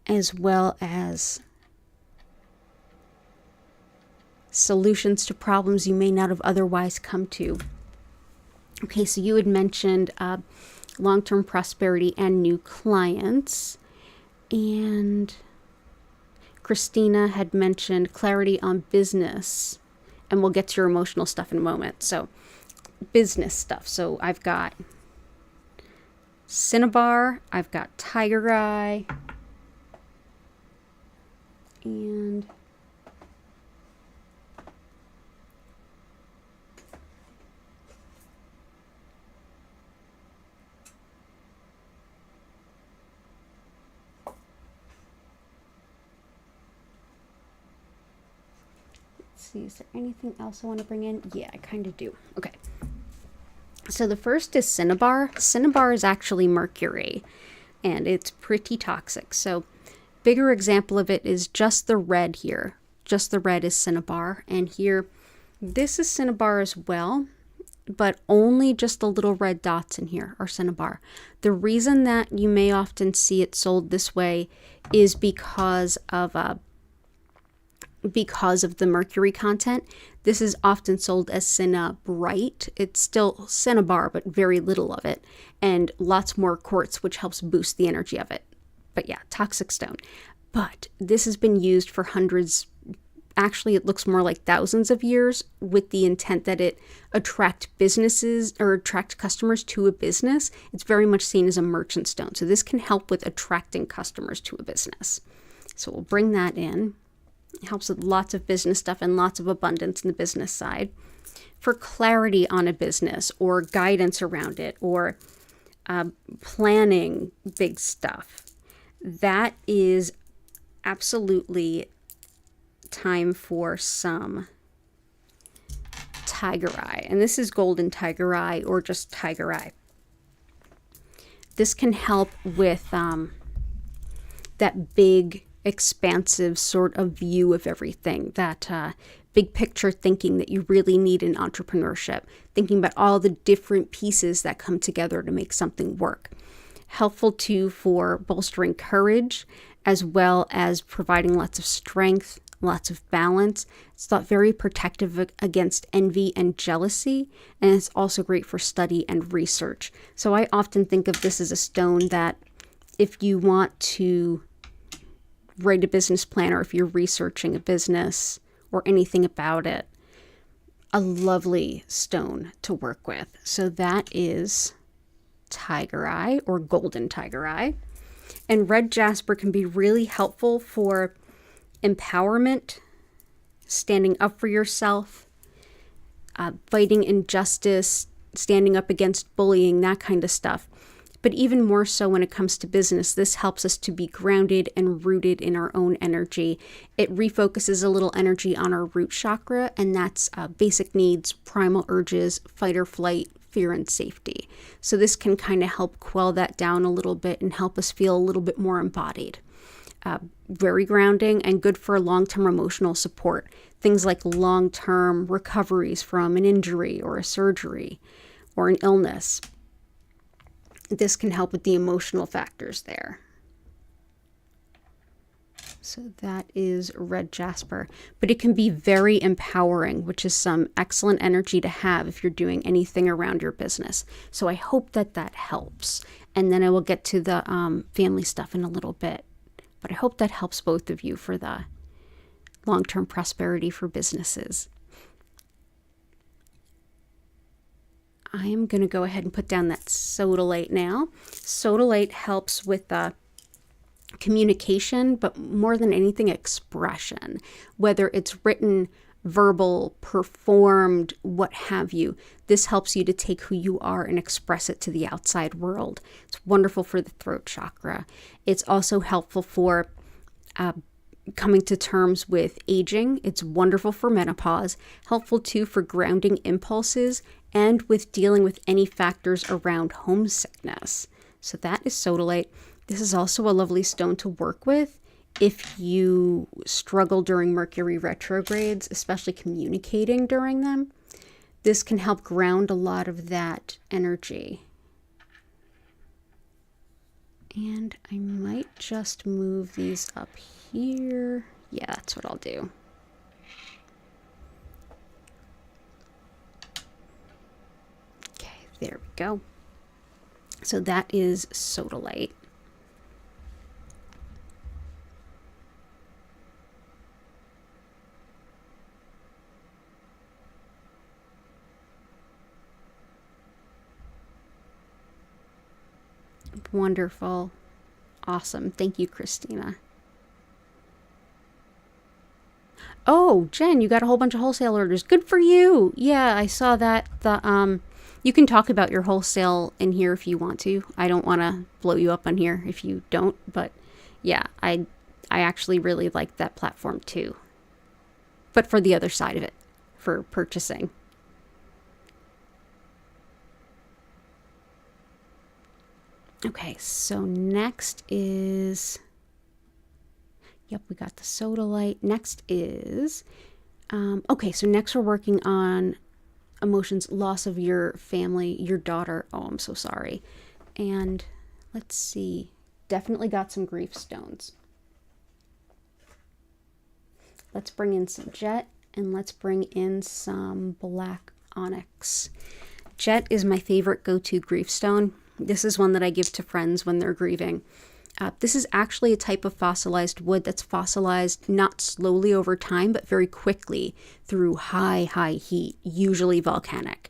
as well as solutions to problems you may not have otherwise come to. Okay, so you had mentioned long-term prosperity and new clients, and Christina had mentioned clarity on business, and we'll get to your emotional stuff in a moment. So business stuff. So I've got cinnabar, I've got tiger eye, and see, is there anything else I want to bring in? Yeah, I kind of do. Okay. So the first is cinnabar. Cinnabar is actually mercury, and it's pretty toxic. So bigger example of it is just the red here. Just the red is cinnabar. And here, this is cinnabar as well, but only just the little red dots in here are cinnabar. The reason that you may often see it sold this way is because of the mercury content. This is often sold as cinnabrite. It's still cinnabar, but very little of it, and lots more quartz, which helps boost the energy of it. But yeah, toxic stone. But this has been used for hundreds, actually it looks more like thousands of years, with the intent that it attract businesses or attract customers to a business. It's very much seen as a merchant stone. So this can help with attracting customers to a business. So we'll bring that in. It helps with lots of business stuff and lots of abundance in the business side. For clarity on a business or guidance around it or planning big stuff, that is absolutely time for some tiger eye. And this is golden tiger eye or just tiger eye. This can help with that big expansive sort of view of everything, that big picture thinking that you really need in entrepreneurship, thinking about all the different pieces that come together to make something work. Helpful too for bolstering courage, as well as providing lots of strength, lots of balance. It's thought very protective against envy and jealousy, and it's also great for study and research. So I often think of this as a stone that if you want to write a business plan, or if you're researching a business or anything about it, a lovely stone to work with. So that is tiger eye or golden tiger eye. And red jasper can be really helpful for empowerment, standing up for yourself, fighting injustice, standing up against bullying, that kind of stuff. But even more so when it comes to business, this helps us to be grounded and rooted in our own energy. It refocuses a little energy on our root chakra, and that's basic needs, primal urges, fight or flight, fear and safety. So this can kind of help quell that down a little bit and help us feel a little bit more embodied. Very grounding and good for long-term emotional support. Things like long-term recoveries from an injury or a surgery or an illness. This can help with the emotional factors there. So that is red jasper. But it can be very empowering, which is some excellent energy to have if you're doing anything around your business. So I hope that that helps. And then I will get to the family stuff in a little bit. But I hope that helps both of you for the long-term prosperity for businesses. I am going to go ahead and put down that sodalite now. Sodalite helps with communication, but more than anything, expression. Whether it's written, verbal, performed, what have you. This helps you to take who you are and express it to the outside world. It's wonderful for the throat chakra. It's also helpful for coming to terms with aging. It's wonderful for menopause, helpful too for grounding impulses, and with dealing with any factors around homesickness. So that is sodalite. This is also a lovely stone to work with if you struggle during Mercury retrogrades, especially communicating during them. This can help ground a lot of that energy. And I might just move these up here. Yeah, that's what I'll do. Okay, there we go. So that is sodalite. Wonderful. Awesome. Thank you, Christina. Oh, Jen, you got a whole bunch of wholesale orders. Good for you. Yeah, I saw that. You can talk about your wholesale in here if you want to. I don't want to blow you up on here if you don't, but yeah, I actually really like that platform too. But for the other side of it, for purchasing. Okay, so next is, yep, we got the sodalite. Next is, okay, so next we're working on emotions, loss of your family, your daughter. Oh, I'm so sorry. And let's see, definitely got some grief stones. Let's bring in some jet and let's bring in some black onyx. Jet is my favorite go-to grief stone. This is one that I give to friends when they're grieving. This is actually a type of fossilized wood that's fossilized not slowly over time, but very quickly through high heat, usually volcanic.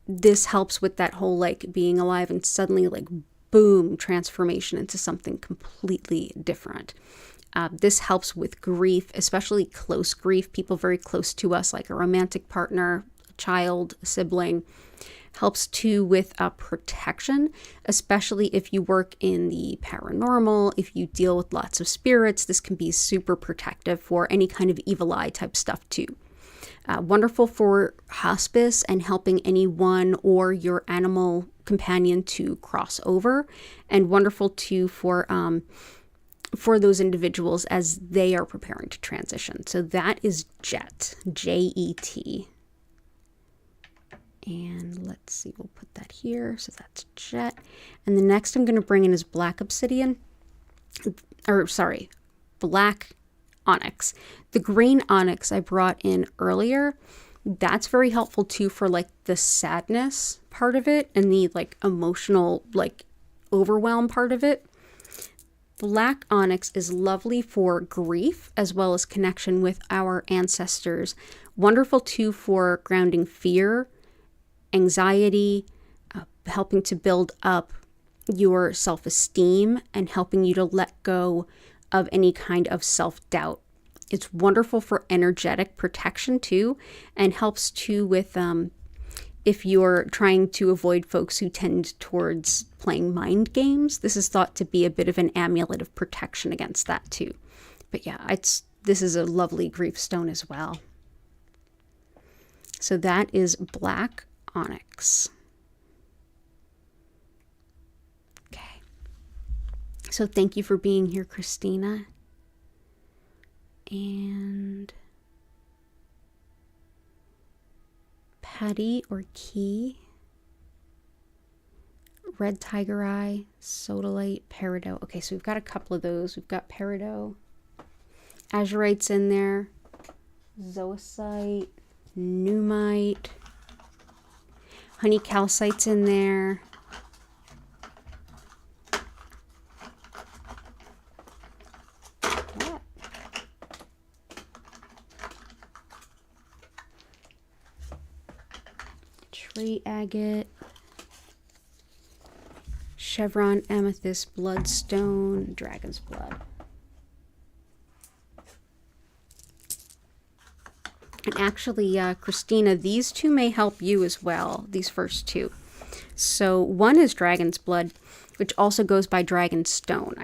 This helps with that whole like being alive and suddenly like boom, transformation into something completely different. This helps with grief, especially close grief, people very close to us, like a romantic partner, a child, a sibling. Helps too with protection, especially if you work in the paranormal, if you deal with lots of spirits. This can be super protective for any kind of evil eye type stuff too. Wonderful for hospice and helping anyone or your animal companion to cross over, and wonderful too for those individuals as they are preparing to transition. So that is Jet, Jet. And let's see, we'll put that here. So that's jet. And the next I'm going to bring in is black obsidian. Or sorry, black onyx. The green onyx I brought in earlier, that's very helpful too for like the sadness part of it and the like emotional like overwhelm part of it. Black onyx is lovely for grief as well as connection with our ancestors. Wonderful too for grounding fear, anxiety, helping to build up your self-esteem and helping you to let go of any kind of self-doubt. It's wonderful for energetic protection too, and helps too with if you're trying to avoid folks who tend towards playing mind games. This is thought to be a bit of an amulet of protection against that too. But yeah, this is a lovely grief stone as well. So that is black onyx. Okay. So thank you for being here, Christina. And Patty or Key, red tiger eye, sodalite, peridot. Okay, so we've got a couple of those. We've got peridot, azurite's in there, zoisite, pneumite, honey calcite's in there. Tree agate, chevron amethyst, bloodstone, dragon's blood. And actually, Christina, these two may help you as well, these first two. So one is dragon's blood, which also goes by dragon stone.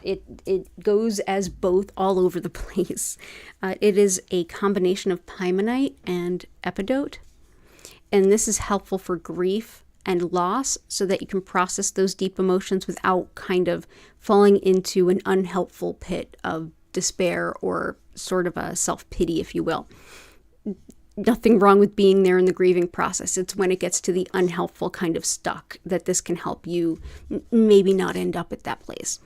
It goes as both all over the place. It is a combination of pymonite and epidote. And this is helpful for grief and loss so that you can process those deep emotions without kind of falling into an unhelpful pit of despair or sort of a self-pity, if you will. Nothing wrong with being there in the grieving process. It's when it gets to the unhelpful kind of stuck that this can help you maybe not end up at that place.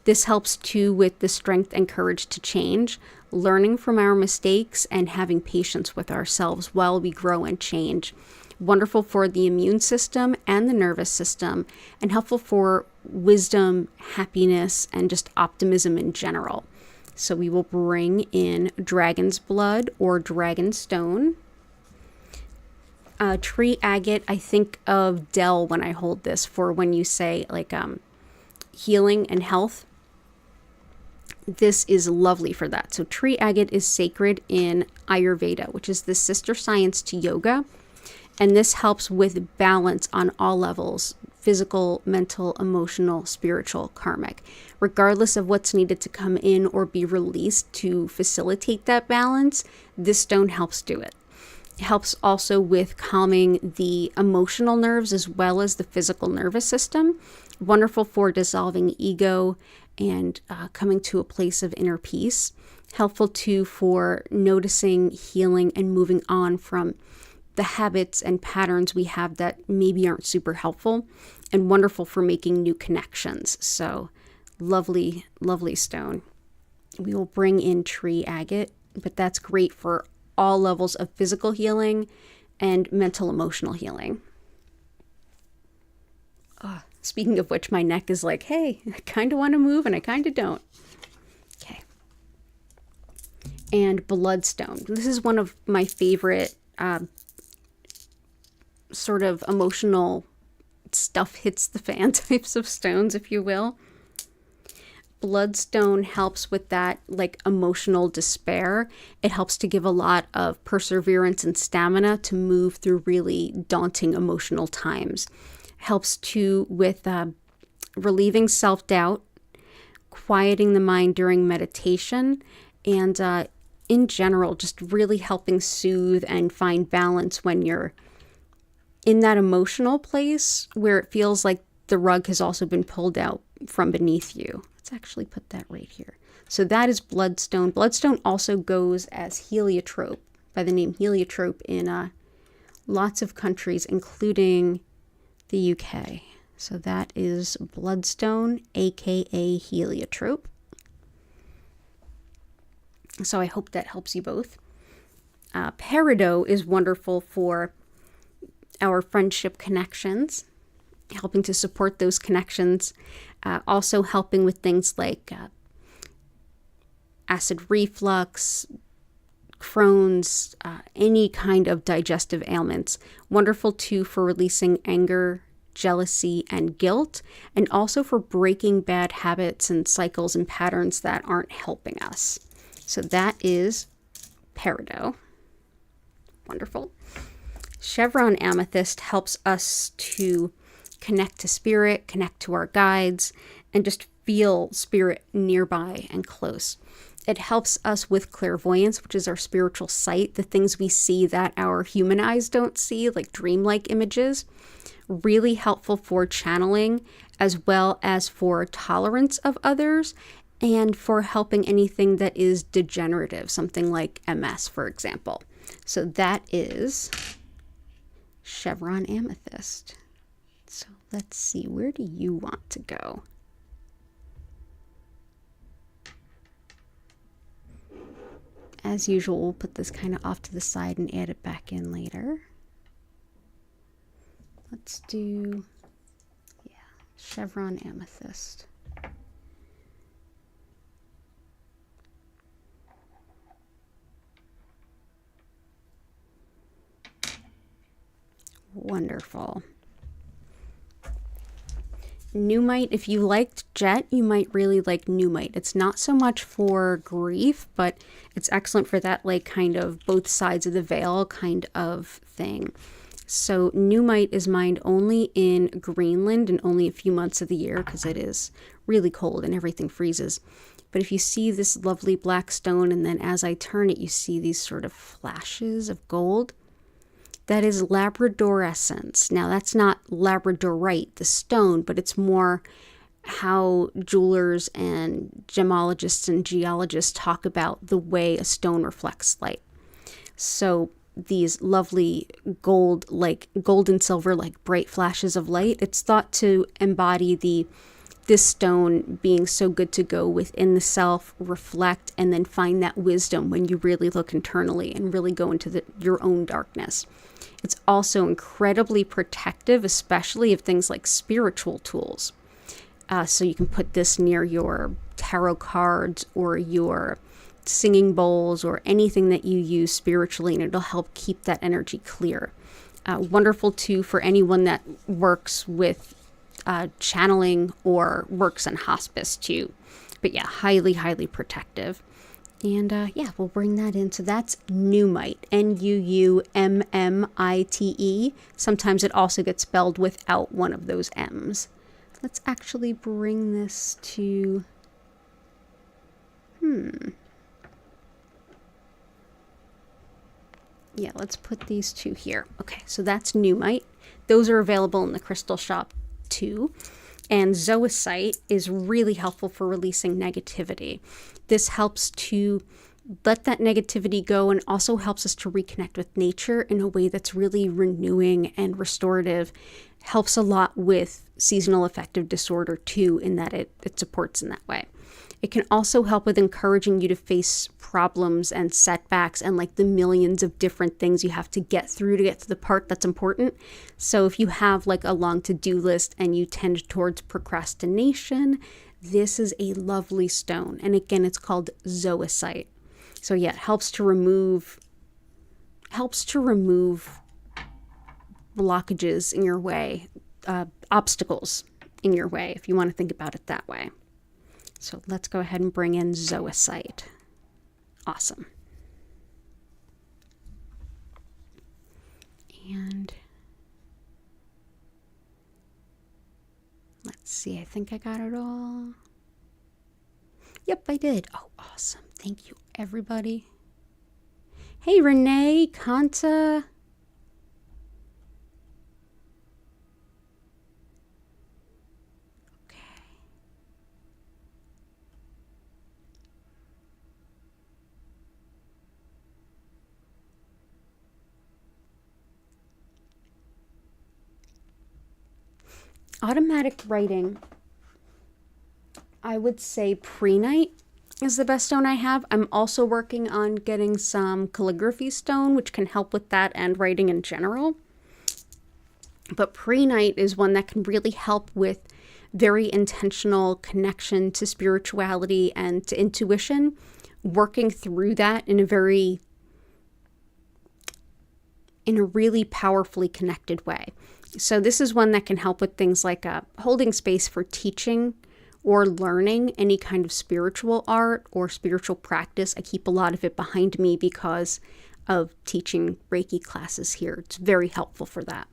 This helps too with the strength and courage to change, learning from our mistakes, and having patience with ourselves while we grow and change. Wonderful for the immune system and the nervous system, and helpful for wisdom, happiness, and just optimism in general. So we will bring in dragon's blood or dragon stone. Tree agate, I think of Dell when I hold this for when you say like healing and health. This is lovely for that. So tree agate is sacred in Ayurveda, which is the sister science to yoga. And this helps with balance on all levels: physical, mental, emotional, spiritual, karmic. Regardless of what's needed to come in or be released to facilitate that balance, this stone helps do it. It helps also with calming the emotional nerves as well as the physical nervous system. Wonderful for dissolving ego and coming to a place of inner peace. Helpful too for noticing, healing, and moving on from the habits and patterns we have that maybe aren't super helpful, and wonderful for making new connections. So lovely, lovely stone. We will bring in tree agate, but that's great for all levels of physical healing and mental emotional healing. Speaking of which, my neck is like, hey, I kind of want to move and I kind of don't. Okay. And bloodstone. This is one of my favorite sort of emotional stuff hits the fan types of stones, if you will. Bloodstone helps with that like emotional despair. It helps to give a lot of perseverance and stamina to move through really daunting emotional times. Helps too with relieving self-doubt, quieting the mind during meditation, and in general, just really helping soothe and find balance when you're in that emotional place where it feels like the rug has also been pulled out from beneath you. Let's actually put that right here. So that is bloodstone. Bloodstone also goes as heliotrope, by the name heliotrope, in lots of countries, including the UK. So that is bloodstone, aka heliotrope. So I hope that helps you both. Peridot is wonderful for our friendship connections, helping to support those connections. Also helping with things like acid reflux, Crohn's, any kind of digestive ailments. Wonderful too for releasing anger, jealousy, and guilt, and also for breaking bad habits and cycles and patterns that aren't helping us. So that is peridot. Wonderful. Chevron amethyst helps us to connect to spirit, connect to our guides, and just feel spirit nearby and close. It helps us with clairvoyance, which is our spiritual sight, the things we see that our human eyes don't see, like dreamlike images. Really helpful for channeling, as well as for tolerance of others, and for helping anything that is degenerative, something like MS, for example. So that is Chevron amethyst. So let's see, where do you want to go? As usual, we'll put this kind of off to the side and add it back in later. Let's do, Chevron amethyst. Wonderful. Numite, if you liked jet, you might really like numite. It's not so much for grief, but it's excellent for that, like, kind of both sides of the veil kind of thing. So numite is mined only in Greenland and only a few months of the year because it is really cold and everything freezes. But if you see this lovely black stone, and then as I turn it, you see these sort of flashes of gold, that is labradorescence. Now, that's not labradorite, the stone, but it's more how jewelers and gemologists and geologists talk about the way a stone reflects light. So these lovely gold, like gold and silver, like bright flashes of light, it's thought to embody this stone being so good to go within the self, reflect, and then find that wisdom when you really look internally and really go into your own darkness. It's also incredibly protective, especially of things like spiritual tools. So you can put this near your tarot cards or your singing bowls or anything that you use spiritually, and it'll help keep that energy clear. Wonderful too for anyone that works with channeling or works in hospice too. But yeah, highly, highly protective. And we'll bring that in. So that's numite, Nuummite. Sometimes it also gets spelled without one of those M's. Let's actually bring this to, let's put these two here. Okay, so that's numite. Those are available in the crystal shop too. And zoisite is really helpful for releasing negativity. This helps to let that negativity go and also helps us to reconnect with nature in a way that's really renewing and restorative. Helps a lot with seasonal affective disorder too, in that it supports in that way. It can also help with encouraging you to face problems and setbacks and like the millions of different things you have to get through to get to the part that's important. So if you have like a long to-do list and you tend towards procrastination, this is a lovely stone. And again, it's called zoisite. So yeah, it helps to remove blockages in your way, obstacles in your way, if you want to think about it that way. So let's go ahead and bring in zoisite. Awesome. And let's see, I think I got it all. Yep, I did. Oh, awesome. Thank you, everybody. Hey, Renee, Kanta. Automatic writing, I would say pre-night. is the best stone I have. I'm also working on getting some calligraphy stone, which can help with that and writing in general. But prehnite is one that can really help with very intentional connection to spirituality and to intuition, working through that in a really powerfully connected way. So this is one that can help with things like holding space for teaching or learning any kind of spiritual art or spiritual practice. I keep a lot of it behind me because of teaching Reiki classes here. It's very helpful for that.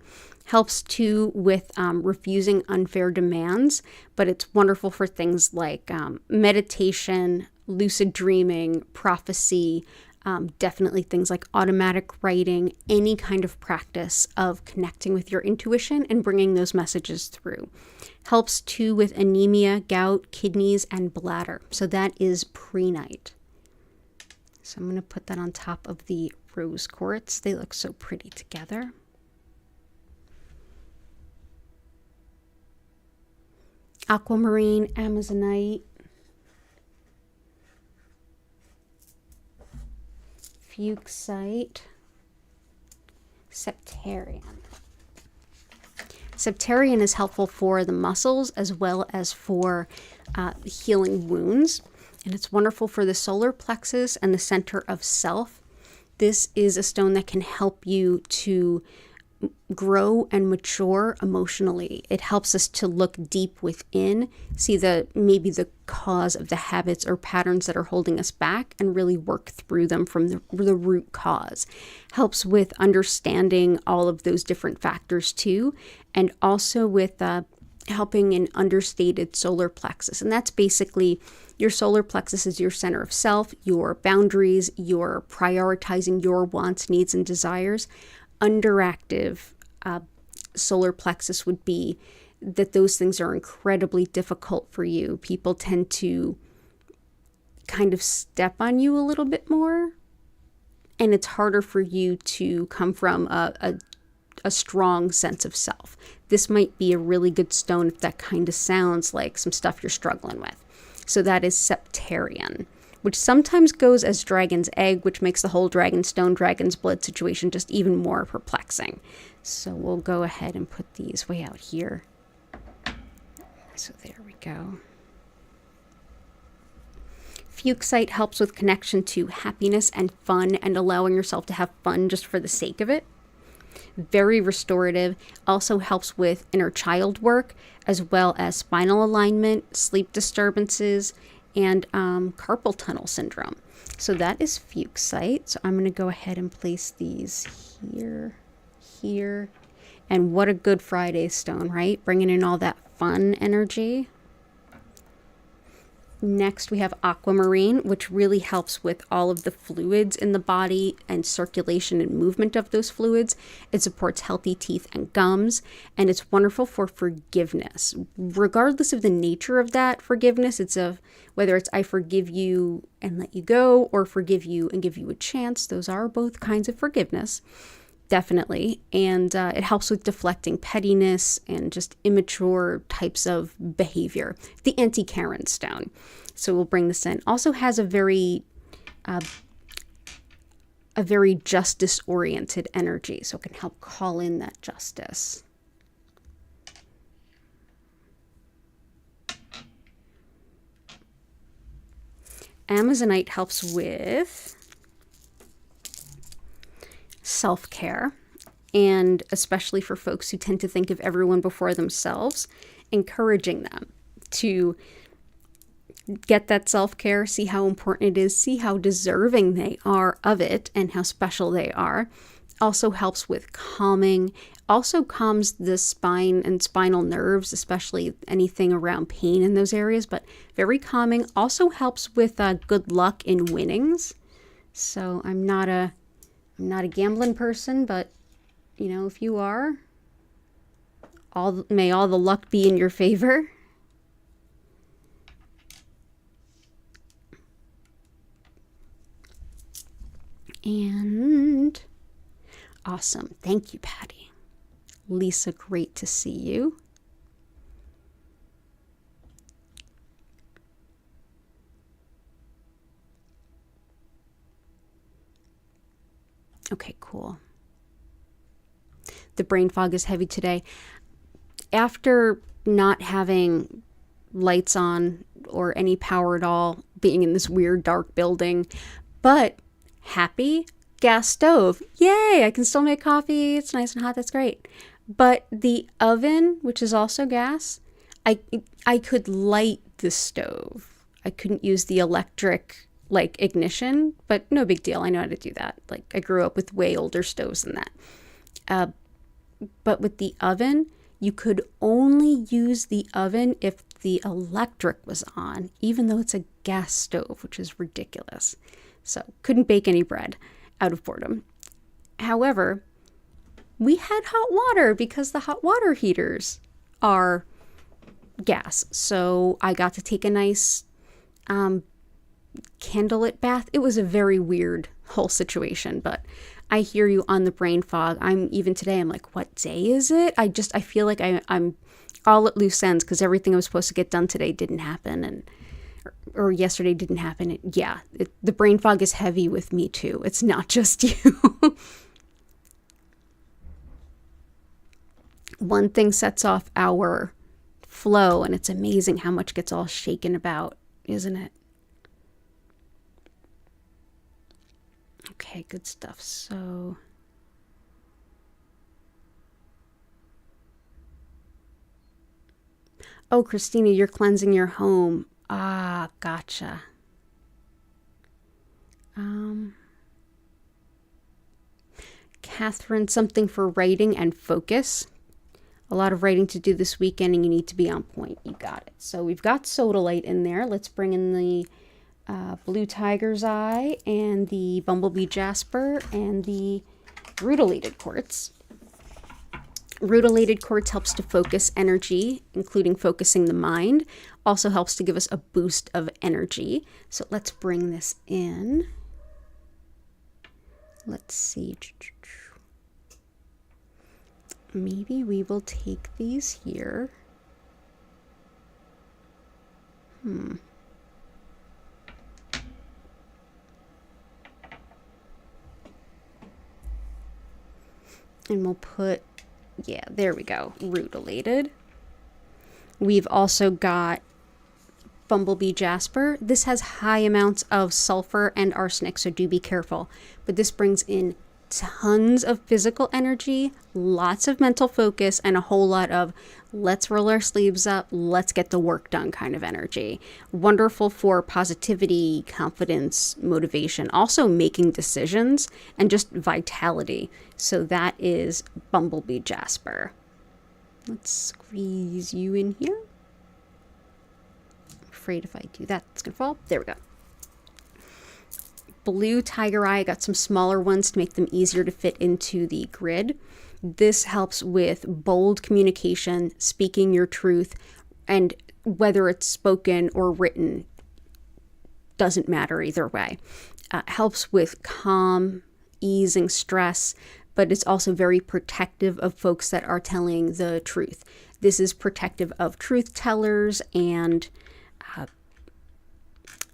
Helps too with refusing unfair demands, but it's wonderful for things like meditation, lucid dreaming, prophecy, definitely things like automatic writing, any kind of practice of connecting with your intuition and bringing those messages through. Helps too with anemia, gout, kidneys, and bladder. So that is prehnite. So I'm going to put that on top of the rose quartz. They look so pretty together. Aquamarine, amazonite, fuchsite, septarian. Septarian is helpful for the muscles as well as for healing wounds. And it's wonderful for the solar plexus and the center of self. This is a stone that can help you to grow and mature emotionally. It helps us to look deep within, see maybe the cause of the habits or patterns that are holding us back and really work through them from the root cause. Helps with understanding all of those different factors too, and also with helping an understated solar plexus. And that's basically your solar plexus is your center of self, your boundaries, your prioritizing your wants, needs, and desires. Underactive solar plexus would be that those things are incredibly difficult for you. People tend to kind of step on you a little bit more, and it's harder for you to come from a strong sense of self. This might be a really good stone if that kind of sounds like some stuff you're struggling with. So that is septarian, which sometimes goes as dragon's egg, which makes the whole dragon stone, dragon's blood situation just even more perplexing. So we'll go ahead and put these way out here. So there we go. Fuchsite helps with connection to happiness and fun and allowing yourself to have fun just for the sake of it. Very restorative. Also helps with inner child work as well as spinal alignment, sleep disturbances, and carpal tunnel syndrome. So that is fuchsite. So I'm going to go ahead and place these here. And what a good Friday stone, right? Bringing in all that fun energy. Next, we have aquamarine, which really helps with all of the fluids in the body and circulation and movement of those fluids. It supports healthy teeth and gums, and it's wonderful for forgiveness. Regardless of the nature of that forgiveness, whether it's I forgive you and let you go, or forgive you and give you a chance. Those are both kinds of forgiveness, definitely. And it helps with deflecting pettiness and just immature types of behavior. The anti-Karen stone. So we'll bring this in. Also has a very justice-oriented energy. So it can help call in that justice. Amazonite helps with self-care, and especially for folks who tend to think of everyone before themselves, encouraging them to get that self-care, see how important it is, see how deserving they are of it and how special they are. Also helps with calming, also calms the spine and spinal nerves, especially anything around pain in those areas, but very calming. Also helps with good luck in winnings. So I'm not a gambling person, but if you are, may all the luck be in your favor. And awesome. Thank you, Patty. Lisa, great to see you. Okay, cool. The brain fog is heavy today. After not having lights on or any power at all, being in this weird dark building, but happy, gas stove. Yay, I can still make coffee. It's nice and hot. That's great. But the oven, which is also gas, I could light the stove. I couldn't use the electric ignition, but no big deal. I know how to do that. I grew up with way older stoves than that. But with the oven, you could only use the oven if the electric was on, even though it's a gas stove, which is ridiculous. So couldn't bake any bread out of boredom. However, we had hot water because the hot water heaters are gas. So I got to take a nice candlelit bath. It was a very weird whole situation, but I hear you on the brain fog. Even today, I'm like, what day is it? I feel like I'm all at loose ends because everything I was supposed to get done today didn't happen, or yesterday didn't happen. The brain fog is heavy with me too. It's not just you. One thing sets off our flow, and it's amazing how much gets all shaken about, isn't it? Okay, good stuff. So oh, Christina, you're cleansing your home. Ah, gotcha. Catherine, something for writing and focus. A lot of writing to do this weekend, and you need to be on point. You got it. So we've got Sodalite in there. Let's bring in the Blue Tiger's Eye and the Bumblebee Jasper and the Rutilated Quartz. Rutilated Quartz helps to focus energy, including focusing the mind. Also helps to give us a boost of energy. So let's bring this in. Let's see. Maybe we will take these here. And we'll put, yeah, there we go, Rutilated. We've also got Bumblebee Jasper. This has high amounts of sulfur and arsenic, so do be careful. But this brings in tons of physical energy, lots of mental focus, and a whole lot of let's roll our sleeves up, let's get the work done kind of energy. Wonderful for positivity, confidence, motivation, also making decisions, and just vitality. So that is Bumblebee Jasper. Let's squeeze you in here. I'm afraid if I do that, it's going to fall. There we go. Blue Tiger Eye, I got some smaller ones to make them easier to fit into the grid. This helps with bold communication, speaking your truth, and whether it's spoken or written, doesn't matter either way. Helps with calm, easing stress, but it's also very protective of folks that are telling the truth. This is protective of truth tellers and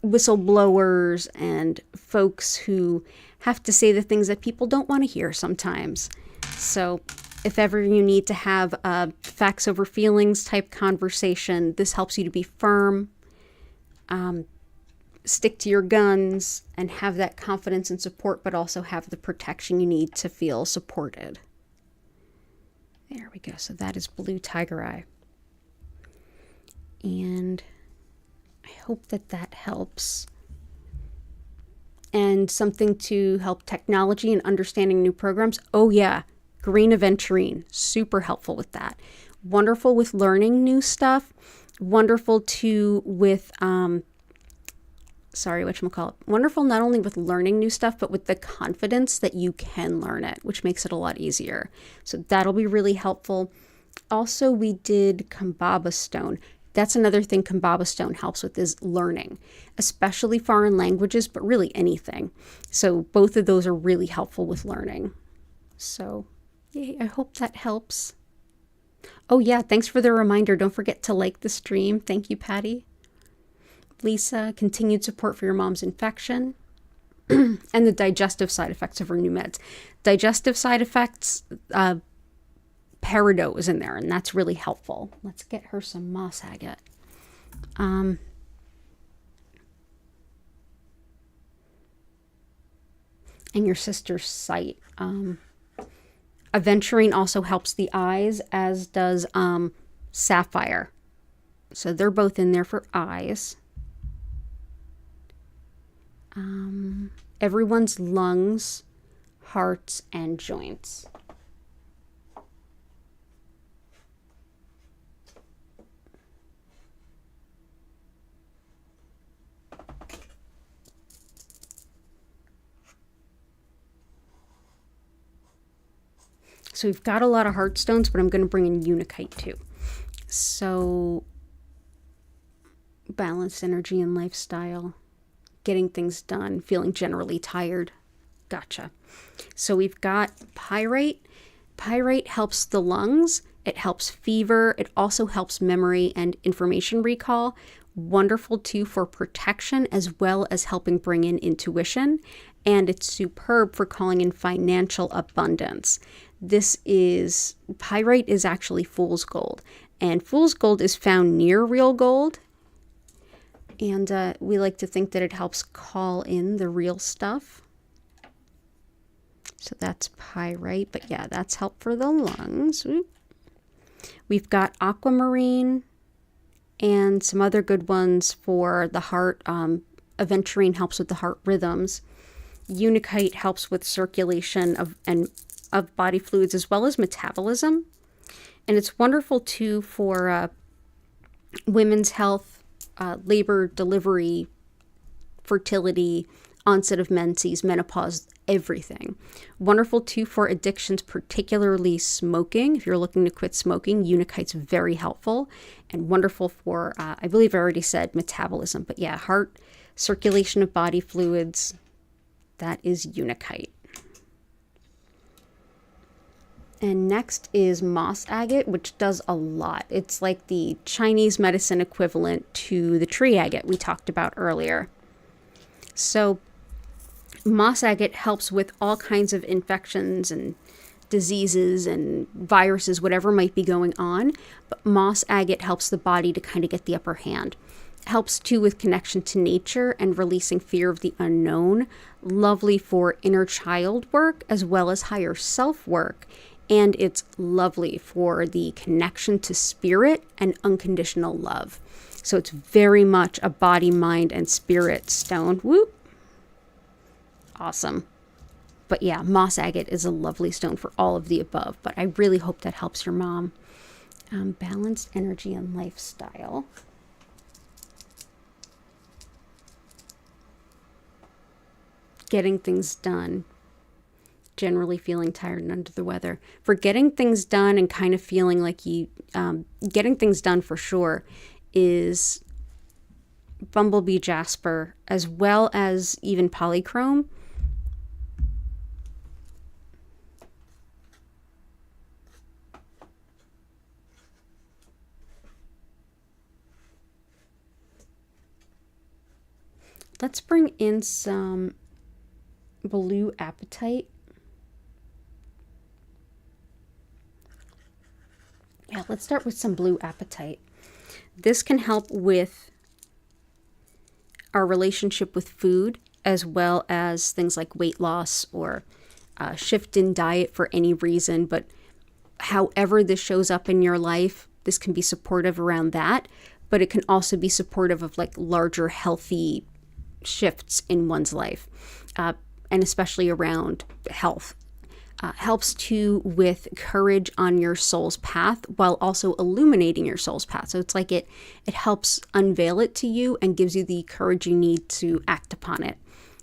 whistleblowers and folks who have to say the things that people don't want to hear sometimes. So if ever you need to have a facts over feelings type conversation, this helps you to be firm, stick to your guns, and have that confidence and support, but also have the protection you need to feel supported. There we go. So that is Blue Tiger Eye. And I hope that that helps. And something to help technology and understanding new programs. Oh yeah, Green Aventurine, super helpful with that. Wonderful with learning new stuff. Wonderful too with, wonderful not only with learning new stuff, but with the confidence that you can learn it, which makes it a lot easier. So that'll be really helpful. Also, we did Kambaba Stone. That's another thing Kambaba Stone helps with is learning, especially foreign languages, but really anything. So both of those are really helpful with learning. So yay, I hope that helps. Oh yeah, thanks for the reminder. Don't forget to like the stream. Thank you, Patty. Lisa, continued support for your mom's infection. and the digestive side effects of her new meds. Digestive side effects, peridot is in there, and that's really helpful. Let's get her some moss agate. And your sister's sight. Aventurine also helps the eyes, as does sapphire. So they're both in there for eyes. Everyone's lungs, hearts, and joints. So we've got a lot of heart stones, but I'm going to bring in Unakite too. So balanced energy and lifestyle, getting things done, feeling generally tired. Gotcha. So we've got pyrite. Pyrite helps the lungs. It helps fever. It also helps memory and information recall. Wonderful too for protection, as well as helping bring in intuition. And it's superb for calling in financial abundance. Pyrite is actually fool's gold. And fool's gold is found near real gold. And we like to think that it helps call in the real stuff. So that's pyrite. But yeah, that's help for the lungs. We've got aquamarine and some other good ones for the heart. Aventurine helps with the heart rhythms. Unakite helps with circulation of body fluids as well as metabolism. And it's wonderful too for women's health, labor, delivery, fertility, onset of menses, menopause, everything. Wonderful too for addictions, particularly smoking. If you're looking to quit smoking, Unakite's very helpful. And wonderful for, I believe I already said metabolism, but yeah, heart, circulation of body fluids, that is Unakite. And next is moss agate, which does a lot. It's like the Chinese medicine equivalent to the tree agate we talked about earlier. So moss agate helps with all kinds of infections and diseases and viruses, whatever might be going on. But moss agate helps the body to kind of get the upper hand. Helps too with connection to nature and releasing fear of the unknown. Lovely for inner child work as well as higher self work. And it's lovely for the connection to spirit and unconditional love. So it's very much a body, mind, and spirit stone. Whoop. Awesome. But yeah, moss agate is a lovely stone for all of the above. But I really hope that helps your mom. Balanced energy and lifestyle. Getting things done. Generally feeling tired and under the weather. For getting things done and kind of feeling like getting things done for sure is bumblebee jasper, as well as even polychrome. Let's bring in some blue apatite. Yeah, let's start with some blue apatite. This can help with our relationship with food, as well as things like weight loss or shift in diet for any reason. But however this shows up in your life, this can be supportive around that. But it can also be supportive of like larger healthy shifts in one's life, and especially around health. Helps too with courage on your soul's path while also illuminating your soul's path. So it's like it helps unveil it to you and gives you the courage you need to act upon it.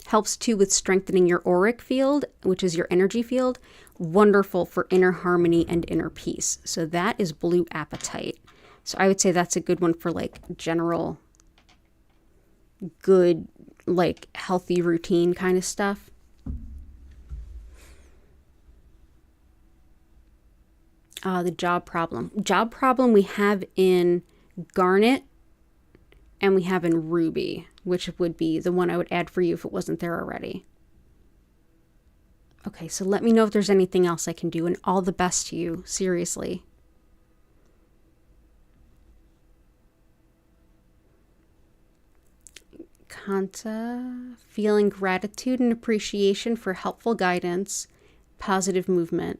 Helps too with strengthening your auric field, which is your energy field. Wonderful for inner harmony and inner peace. So that is blue apatite. So I would say that's a good one for like general good, like healthy routine kind of stuff. The job problem. Job problem we have in garnet and we have in ruby, which would be the one I would add for you if it wasn't there already. Okay, so let me know if there's anything else I can do, and all the best to you, seriously. Kanta, feeling gratitude and appreciation for helpful guidance, positive movement.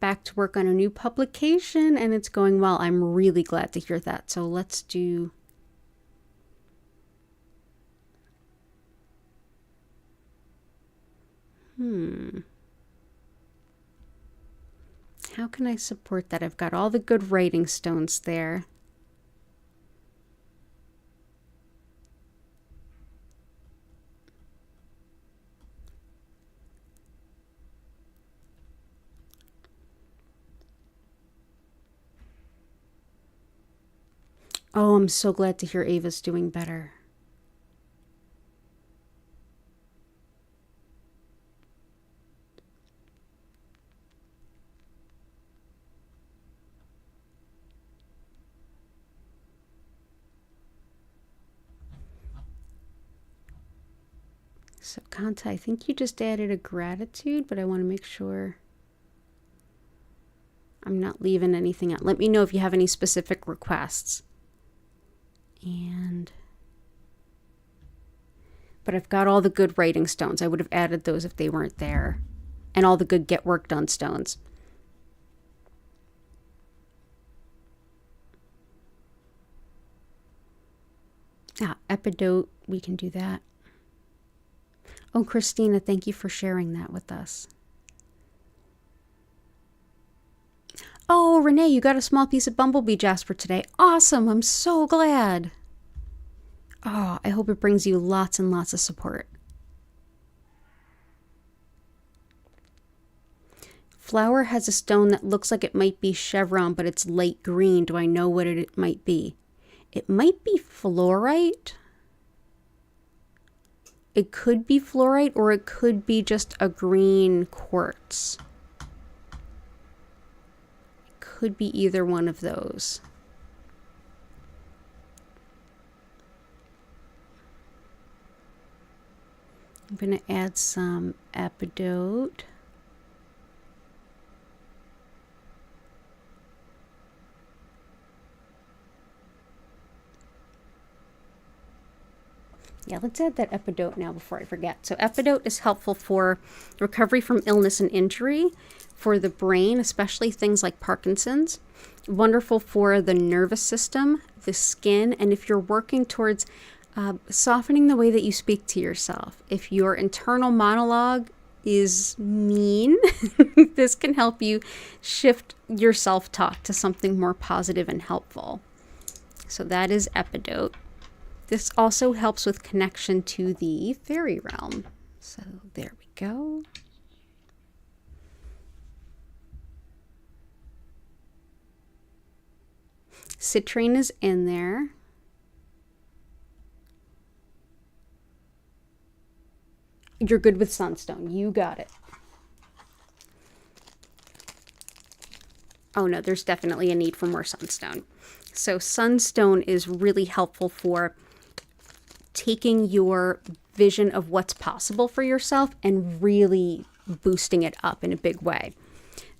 Back to work on a new publication, and it's going well. I'm really glad to hear that. So let's do... How can I support that? I've got all the good writing stones there. Oh, I'm so glad to hear Ava's doing better. So, Kanta, I think you just added a gratitude, but I want to make sure I'm not leaving anything out. Let me know if you have any specific requests. But I've got all the good writing stones. I would have added those if they weren't there. And all the good get work done stones. Epidote, we can do that. Oh, Christina, thank you for sharing that with us. Oh, Renee, you got a small piece of bumblebee jasper today. Awesome, I'm so glad. Oh, I hope it brings you lots and lots of support. Flower has a stone that looks like it might be chevron, but it's light green. Do I know what it might be? It might be fluorite. It could be fluorite, or it could be just a green quartz. It could be either one of those. I'm going to add some epidote. Yeah, let's add that epidote now before I forget. So epidote is helpful for recovery from illness and injury, for the brain, especially things like Parkinson's. Wonderful for the nervous system, the skin, and if you're working towards softening the way that you speak to yourself. If your internal monologue is mean, this can help you shift your self-talk to something more positive and helpful. So that is epidote. This also helps with connection to the fairy realm. So there we go. Citrine is in there. You're good with sunstone. You got it. Oh no, there's definitely a need for more sunstone. So sunstone is really helpful for taking your vision of what's possible for yourself and really boosting it up in a big way.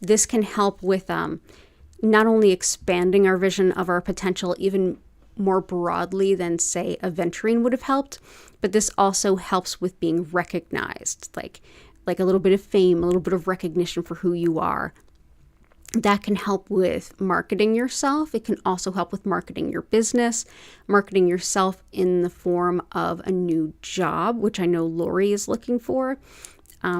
This can help with not only expanding our vision of our potential even more broadly than, say, aventurine would have helped, but this also helps with being recognized, like a little bit of fame, a little bit of recognition for who you are. That can help with marketing yourself. It can also help with marketing your business, marketing yourself in the form of a new job, which I know Lori is looking for.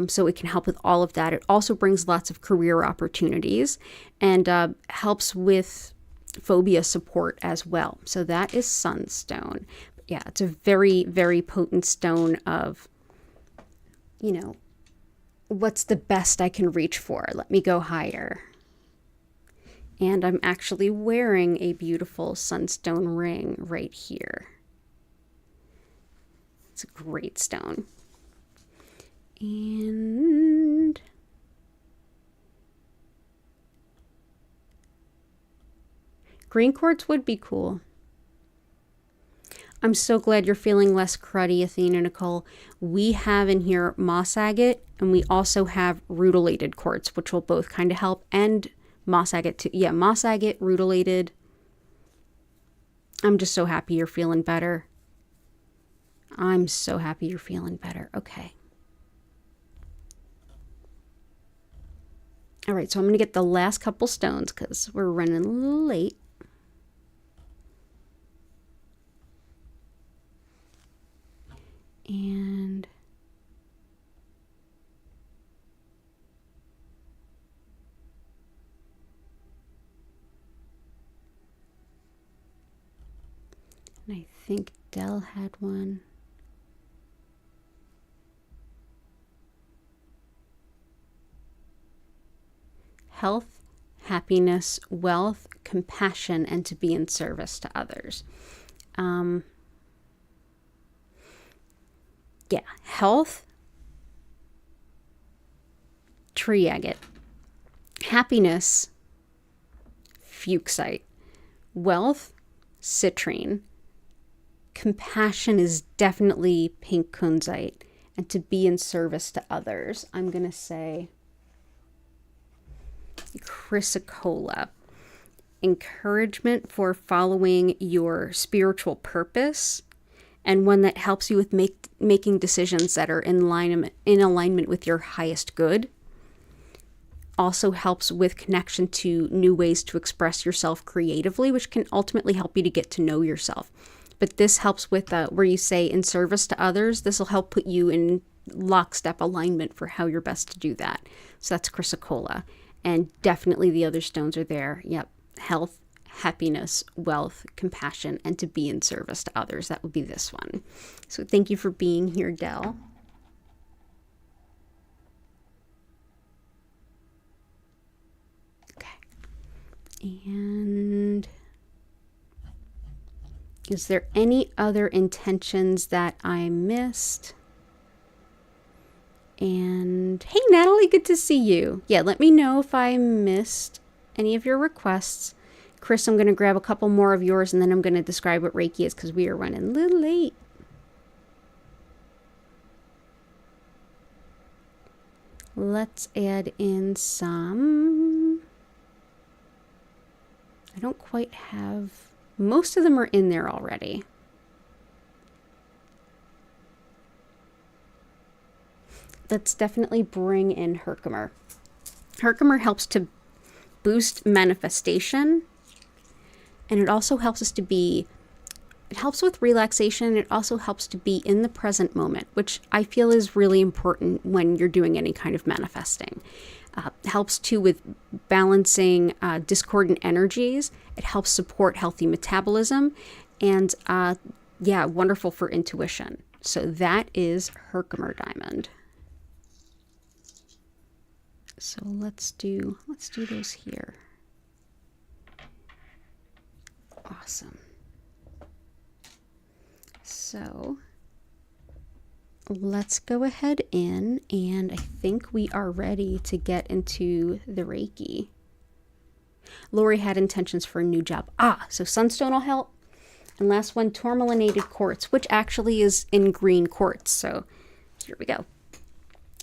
So it can help with all of that. It also brings lots of career opportunities and helps with phobia support as well. So that is sunstone. Yeah, it's a very, very potent stone of, you know, what's the best I can reach for? Let me go higher. And I'm actually wearing a beautiful sunstone ring right here. It's a great stone. And green quartz would be cool. I'm so glad you're feeling less cruddy, Athena Nicole. We have in here moss agate, and we also have rutilated quartz, which will both kind of help, and moss agate too. Yeah, moss agate, rutilated. I'm just so happy you're feeling better. I'm so happy you're feeling better. Okay. All right, so I'm going to get the last couple stones because we're running a little late. And I think Dell had one. Health, happiness, wealth, compassion, and to be in service to others. Yeah, health, tree agate. Happiness, fuchsite. Wealth, citrine. Compassion is definitely pink kunzite. And to be in service to others, I'm going to say chrysocolla. Encouragement for following your spiritual purpose, and one that helps you with making decisions that are in alignment with your highest good. Also helps with connection to new ways to express yourself creatively, which can ultimately help you to get to know yourself. But this helps with where you say in service to others. This will help put you in lockstep alignment for how you're best to do that. So that's chrysocolla. And definitely the other stones are there. Yep. Health, happiness, wealth, compassion, and to be in service to others. That would be this one. So thank you for being here, Dell. Okay. And is there any other intentions that I missed? And hey, Natalie, good to see you. Yeah, let me know if I missed any of your requests. Chris, I'm going to grab a couple more of yours, and then I'm going to describe what Reiki is because we are running a little late. Let's add in some. I don't quite have. Most of them are in there already. Let's definitely bring in Herkimer. Herkimer helps to boost manifestation, and it also helps us to be, it helps with relaxation. It also helps to be in the present moment, which I feel is really important when you're doing any kind of manifesting. Helps too with balancing discordant energies. It helps support healthy metabolism, and yeah, wonderful for intuition. So that is Herkimer diamond. So let's do those here. Awesome. So let's go ahead in, and I think we are ready to get into the Reiki. Lori had intentions for a new job. So sunstone will help. And last one, tourmalinated quartz, which actually is in green quartz. So here we go.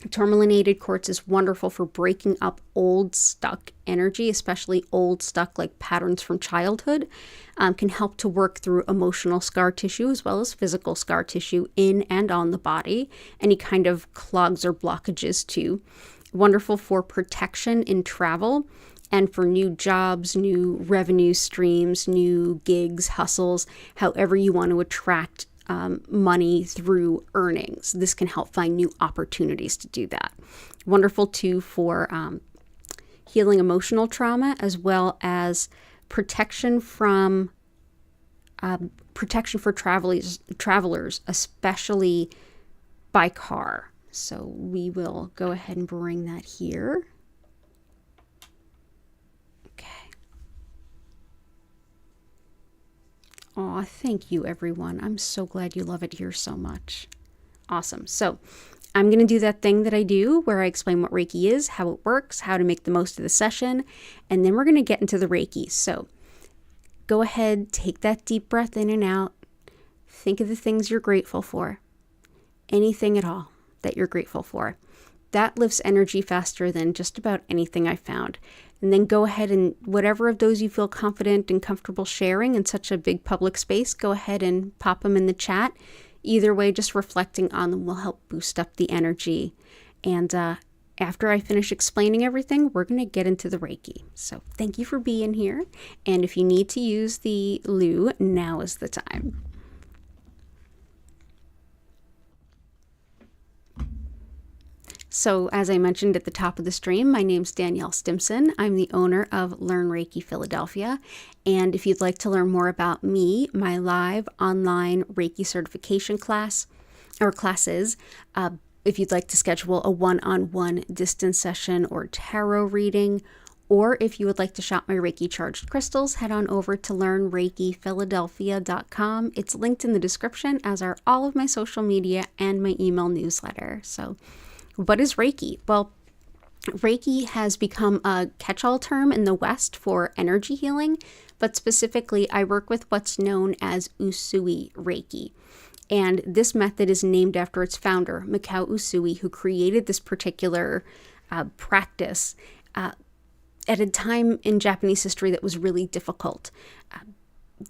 Tourmalinated quartz is wonderful for breaking up old stuck energy, especially old stuck like patterns from childhood. Can help to work through emotional scar tissue as well as physical scar tissue in and on the body. Any kind of clogs or blockages too. Wonderful for protection in travel and for new jobs, new revenue streams, new gigs, hustles, however you want to attract money through earnings. This can help find new opportunities to do that. Wonderful too for healing emotional trauma, as well as protection for travelers, especially by car. So we will go ahead and bring that here. Aw, thank you, everyone. I'm so glad you love it here so much. Awesome. So I'm going to do that thing that I do where I explain what Reiki is, how it works, how to make the most of the session, and then we're going to get into the Reiki. So go ahead, take that deep breath in and out. think of the things you're grateful for. Anything at all that you're grateful for. That lifts energy faster than just about anything I found. And then go ahead and whatever of those you feel confident and comfortable sharing in such a big public space, go ahead and pop them in the chat. Either way, just reflecting on them will help boost up the energy. And after I finish explaining everything, we're going to get into the Reiki. So thank you for being here. And if you need to use the loo, now is the time. So as I mentioned at the top of the stream, my name's Danielle Stimpson. I'm the owner of Learn Reiki Philadelphia. And if you'd like to learn more about me, my live online Reiki certification class or classes, if you'd like to schedule a one-on-one distance session or tarot reading, or if you would like to shop my Reiki charged crystals, head on over to learnreikiphiladelphia.com. It's linked in the description, as are all of my social media and my email newsletter. So what is Reiki? Well, Reiki has become a catch-all term in the West for energy healing, but specifically I work with what's known as Usui Reiki. And this method is named after its founder, Mikao Usui, who created this particular practice at a time in Japanese history that was really difficult.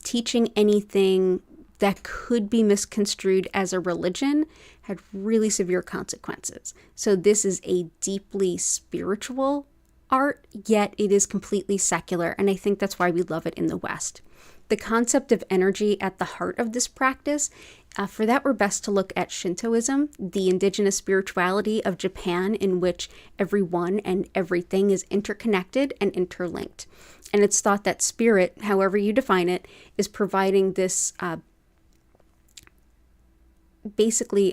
Teaching anything that could be misconstrued as a religion had really severe consequences. So this is a deeply spiritual art, yet it is completely secular, and I think that's why we love it in the West. The concept of energy at the heart of this practice, for that we're best to look at Shintoism, the indigenous spirituality of Japan, in which everyone and everything is interconnected and interlinked. And it's thought that spirit, however you define it, is providing this basically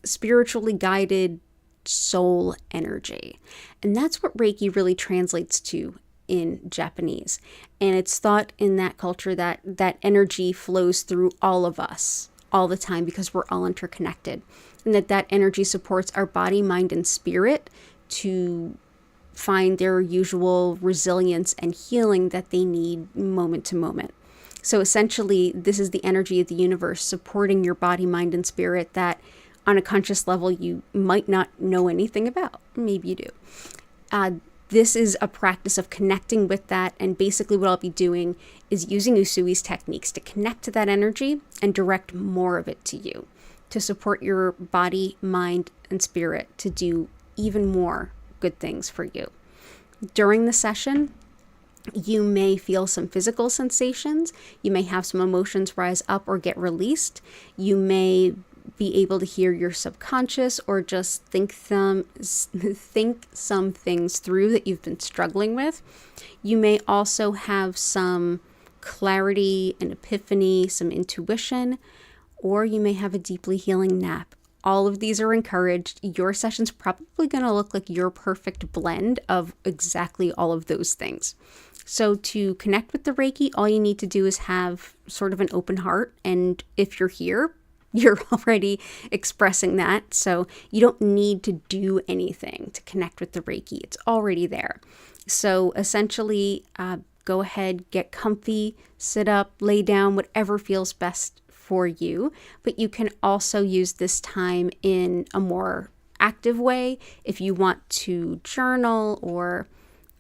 spiritually guided soul energy. And that's what Reiki really translates to in Japanese. And it's thought in that culture that that energy flows through all of us all the time because we're all interconnected. And that energy supports our body, mind, and spirit to find their usual resilience and healing that they need moment to moment. So essentially, this is the energy of the universe supporting your body, mind, and spirit that on a conscious level you might not know anything about. Maybe you do. This is a practice of connecting with that, and basically what I'll be doing is using Usui's techniques to connect to that energy and direct more of it to you, to support your body, mind, and spirit to do even more good things for you. During the session, you may feel some physical sensations. You may have some emotions rise up or get released. You may be able to hear your subconscious or just think some things through that you've been struggling with. You may also have some clarity, an epiphany, some intuition, or you may have a deeply healing nap. All of these are encouraged. Your session's probably going to look like your perfect blend of exactly all of those things. So to connect with the Reiki, all you need to do is have sort of an open heart. And if you're here, you're already expressing that. So you don't need to do anything to connect with the Reiki. It's already there. So essentially, go ahead, get comfy, sit up, lay down, whatever feels best for you. But you can also use this time in a more active way if you want to journal or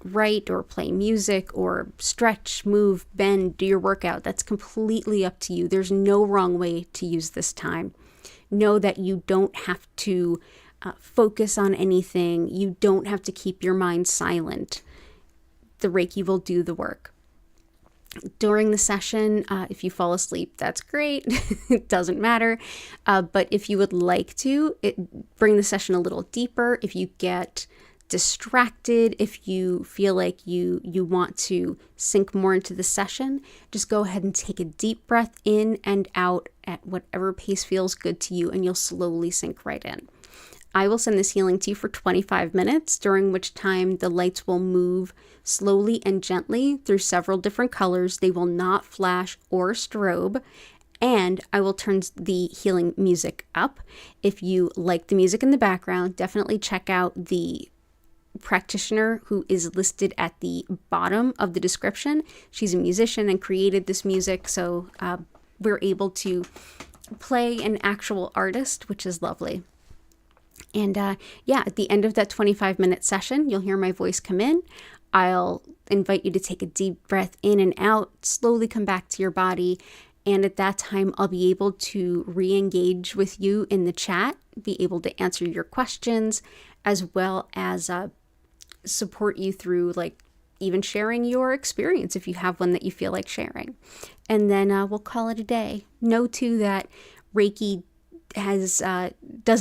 write or play music or stretch, move, bend, do your workout. That's completely up to you. There's no wrong way to use this time. Know that you don't have to focus on anything. You don't have to keep your mind silent. The Reiki will do the work. During the session, if you fall asleep, that's great. It doesn't matter. But if you would like to, bring the session a little deeper. If you get distracted, if you feel like you want to sink more into the session, just go ahead and take a deep breath in and out at whatever pace feels good to you, and you'll slowly sink right in. I will send this healing to you for 25 minutes, during which time the lights will move slowly and gently through several different colors. They will not flash or strobe. And I will turn the healing music up. If you like the music in the background, definitely check out the practitioner who is listed at the bottom of the description. She's a musician and created this music, so we're able to play an actual artist, which is lovely. And yeah, at the end of that 25-minute session, you'll hear my voice come in. I'll invite you to take a deep breath in and out, slowly come back to your body. And at that time, I'll be able to re-engage with you in the chat, be able to answer your questions, as well as support you through like even sharing your experience if you have one that you feel like sharing. And then we'll call it a day. Know too that Reiki does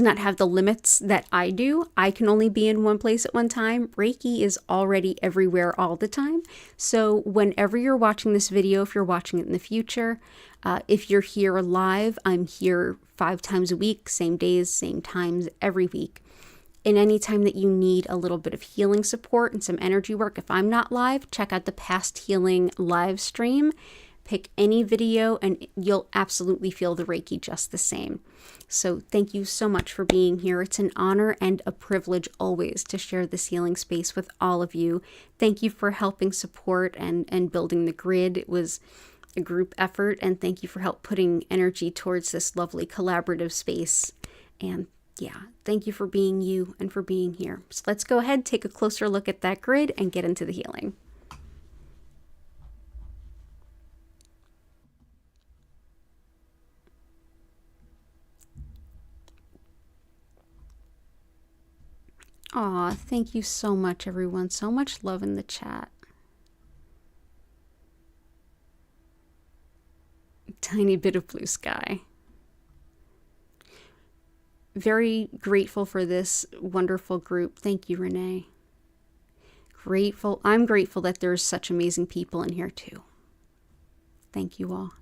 not have the limits that I do. I can only be in one place at one time. Reiki is already everywhere all the time. So whenever you're watching this video, if you're watching it in the future, if you're here live, I'm here 5 times a week, same days, same times, every week. And any time that you need a little bit of healing support and some energy work, if I'm not live, check out the past healing live stream. Pick any video and you'll absolutely feel the Reiki just the same. So thank you so much for being here. It's an honor and a privilege always to share this healing space with all of you. Thank you for helping support and building the grid. It was a group effort, and thank you for help putting energy towards this lovely collaborative space. And yeah, thank you for being you and for being here. So let's go ahead, take a closer look at that grid and get into the healing. Aw, thank you so much, everyone. So much love in the chat. Tiny bit of blue sky. Very grateful for this wonderful group. Thank you, Renee. Grateful. I'm grateful that there's such amazing people in here too. Thank you all.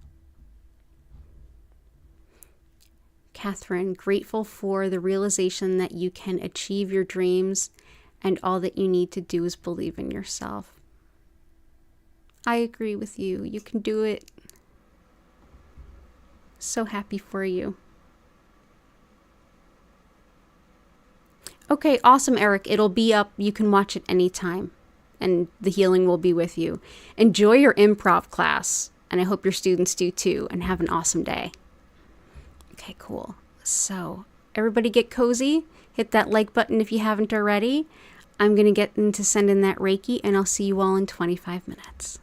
Catherine, grateful for the realization that you can achieve your dreams and all that you need to do is believe in yourself. I agree with you. You can do it. So happy for you. Okay, awesome, Eric. It'll be up. You can watch it anytime, and the healing will be with you. Enjoy your improv class, and I hope your students do too, and have an awesome day. Okay, cool. So everybody get cozy. Hit that like button if you haven't already. I'm going to get into sending that Reiki, and I'll see you all in 25 minutes.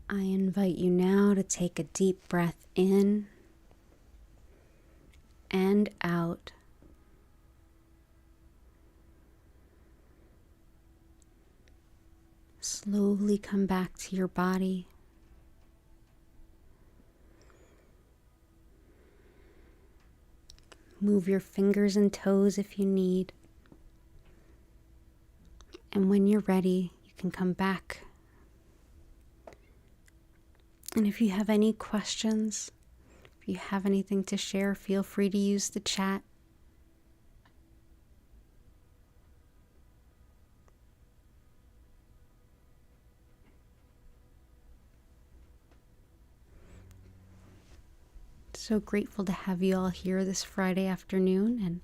I invite you now to take a deep breath in and out. Slowly come back to your body. Move your fingers and toes if you need. And when you're ready, you can come back. And if you have any questions, if you have anything to share, feel free to use the chat. So grateful to have you all here this Friday afternoon. And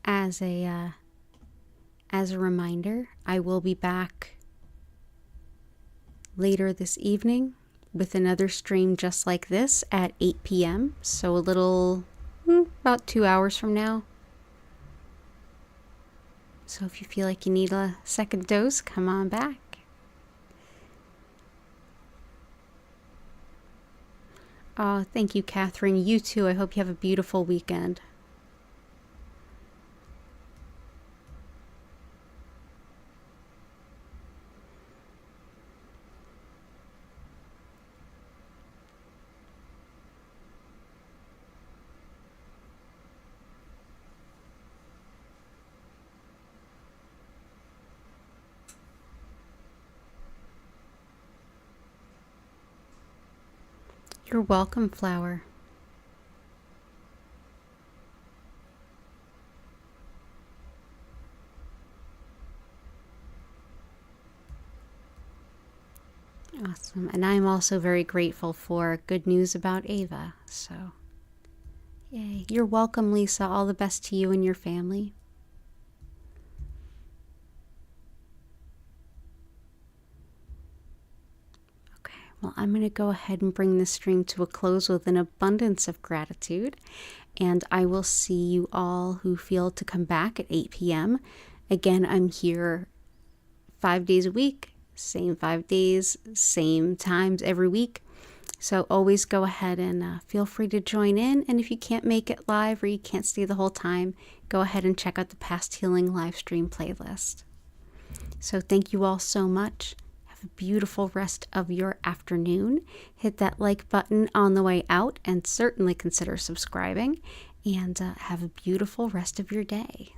as a reminder, I will be back later this evening with another stream just like this at 8 p.m. So a little, about 2 hours from now. So if you feel like you need a second dose, come on back. Oh, thank you, Catherine. You too. I hope you have a beautiful weekend. You're welcome, Flower. Awesome. And I'm also very grateful for good news about Ava. So, yay. You're welcome, Lisa. All the best to you and your family. Well, I'm going to go ahead and bring this stream to a close with an abundance of gratitude. And I will see you all who feel to come back at 8 p.m. Again, I'm here 5 days a week, same 5 days, same times every week. So always go ahead and feel free to join in. And if you can't make it live or you can't stay the whole time, go ahead and check out the Past Healing live stream playlist. So thank you all so much. Have a beautiful rest of your afternoon. Hit that like button on the way out and certainly consider subscribing. And have a beautiful rest of your day.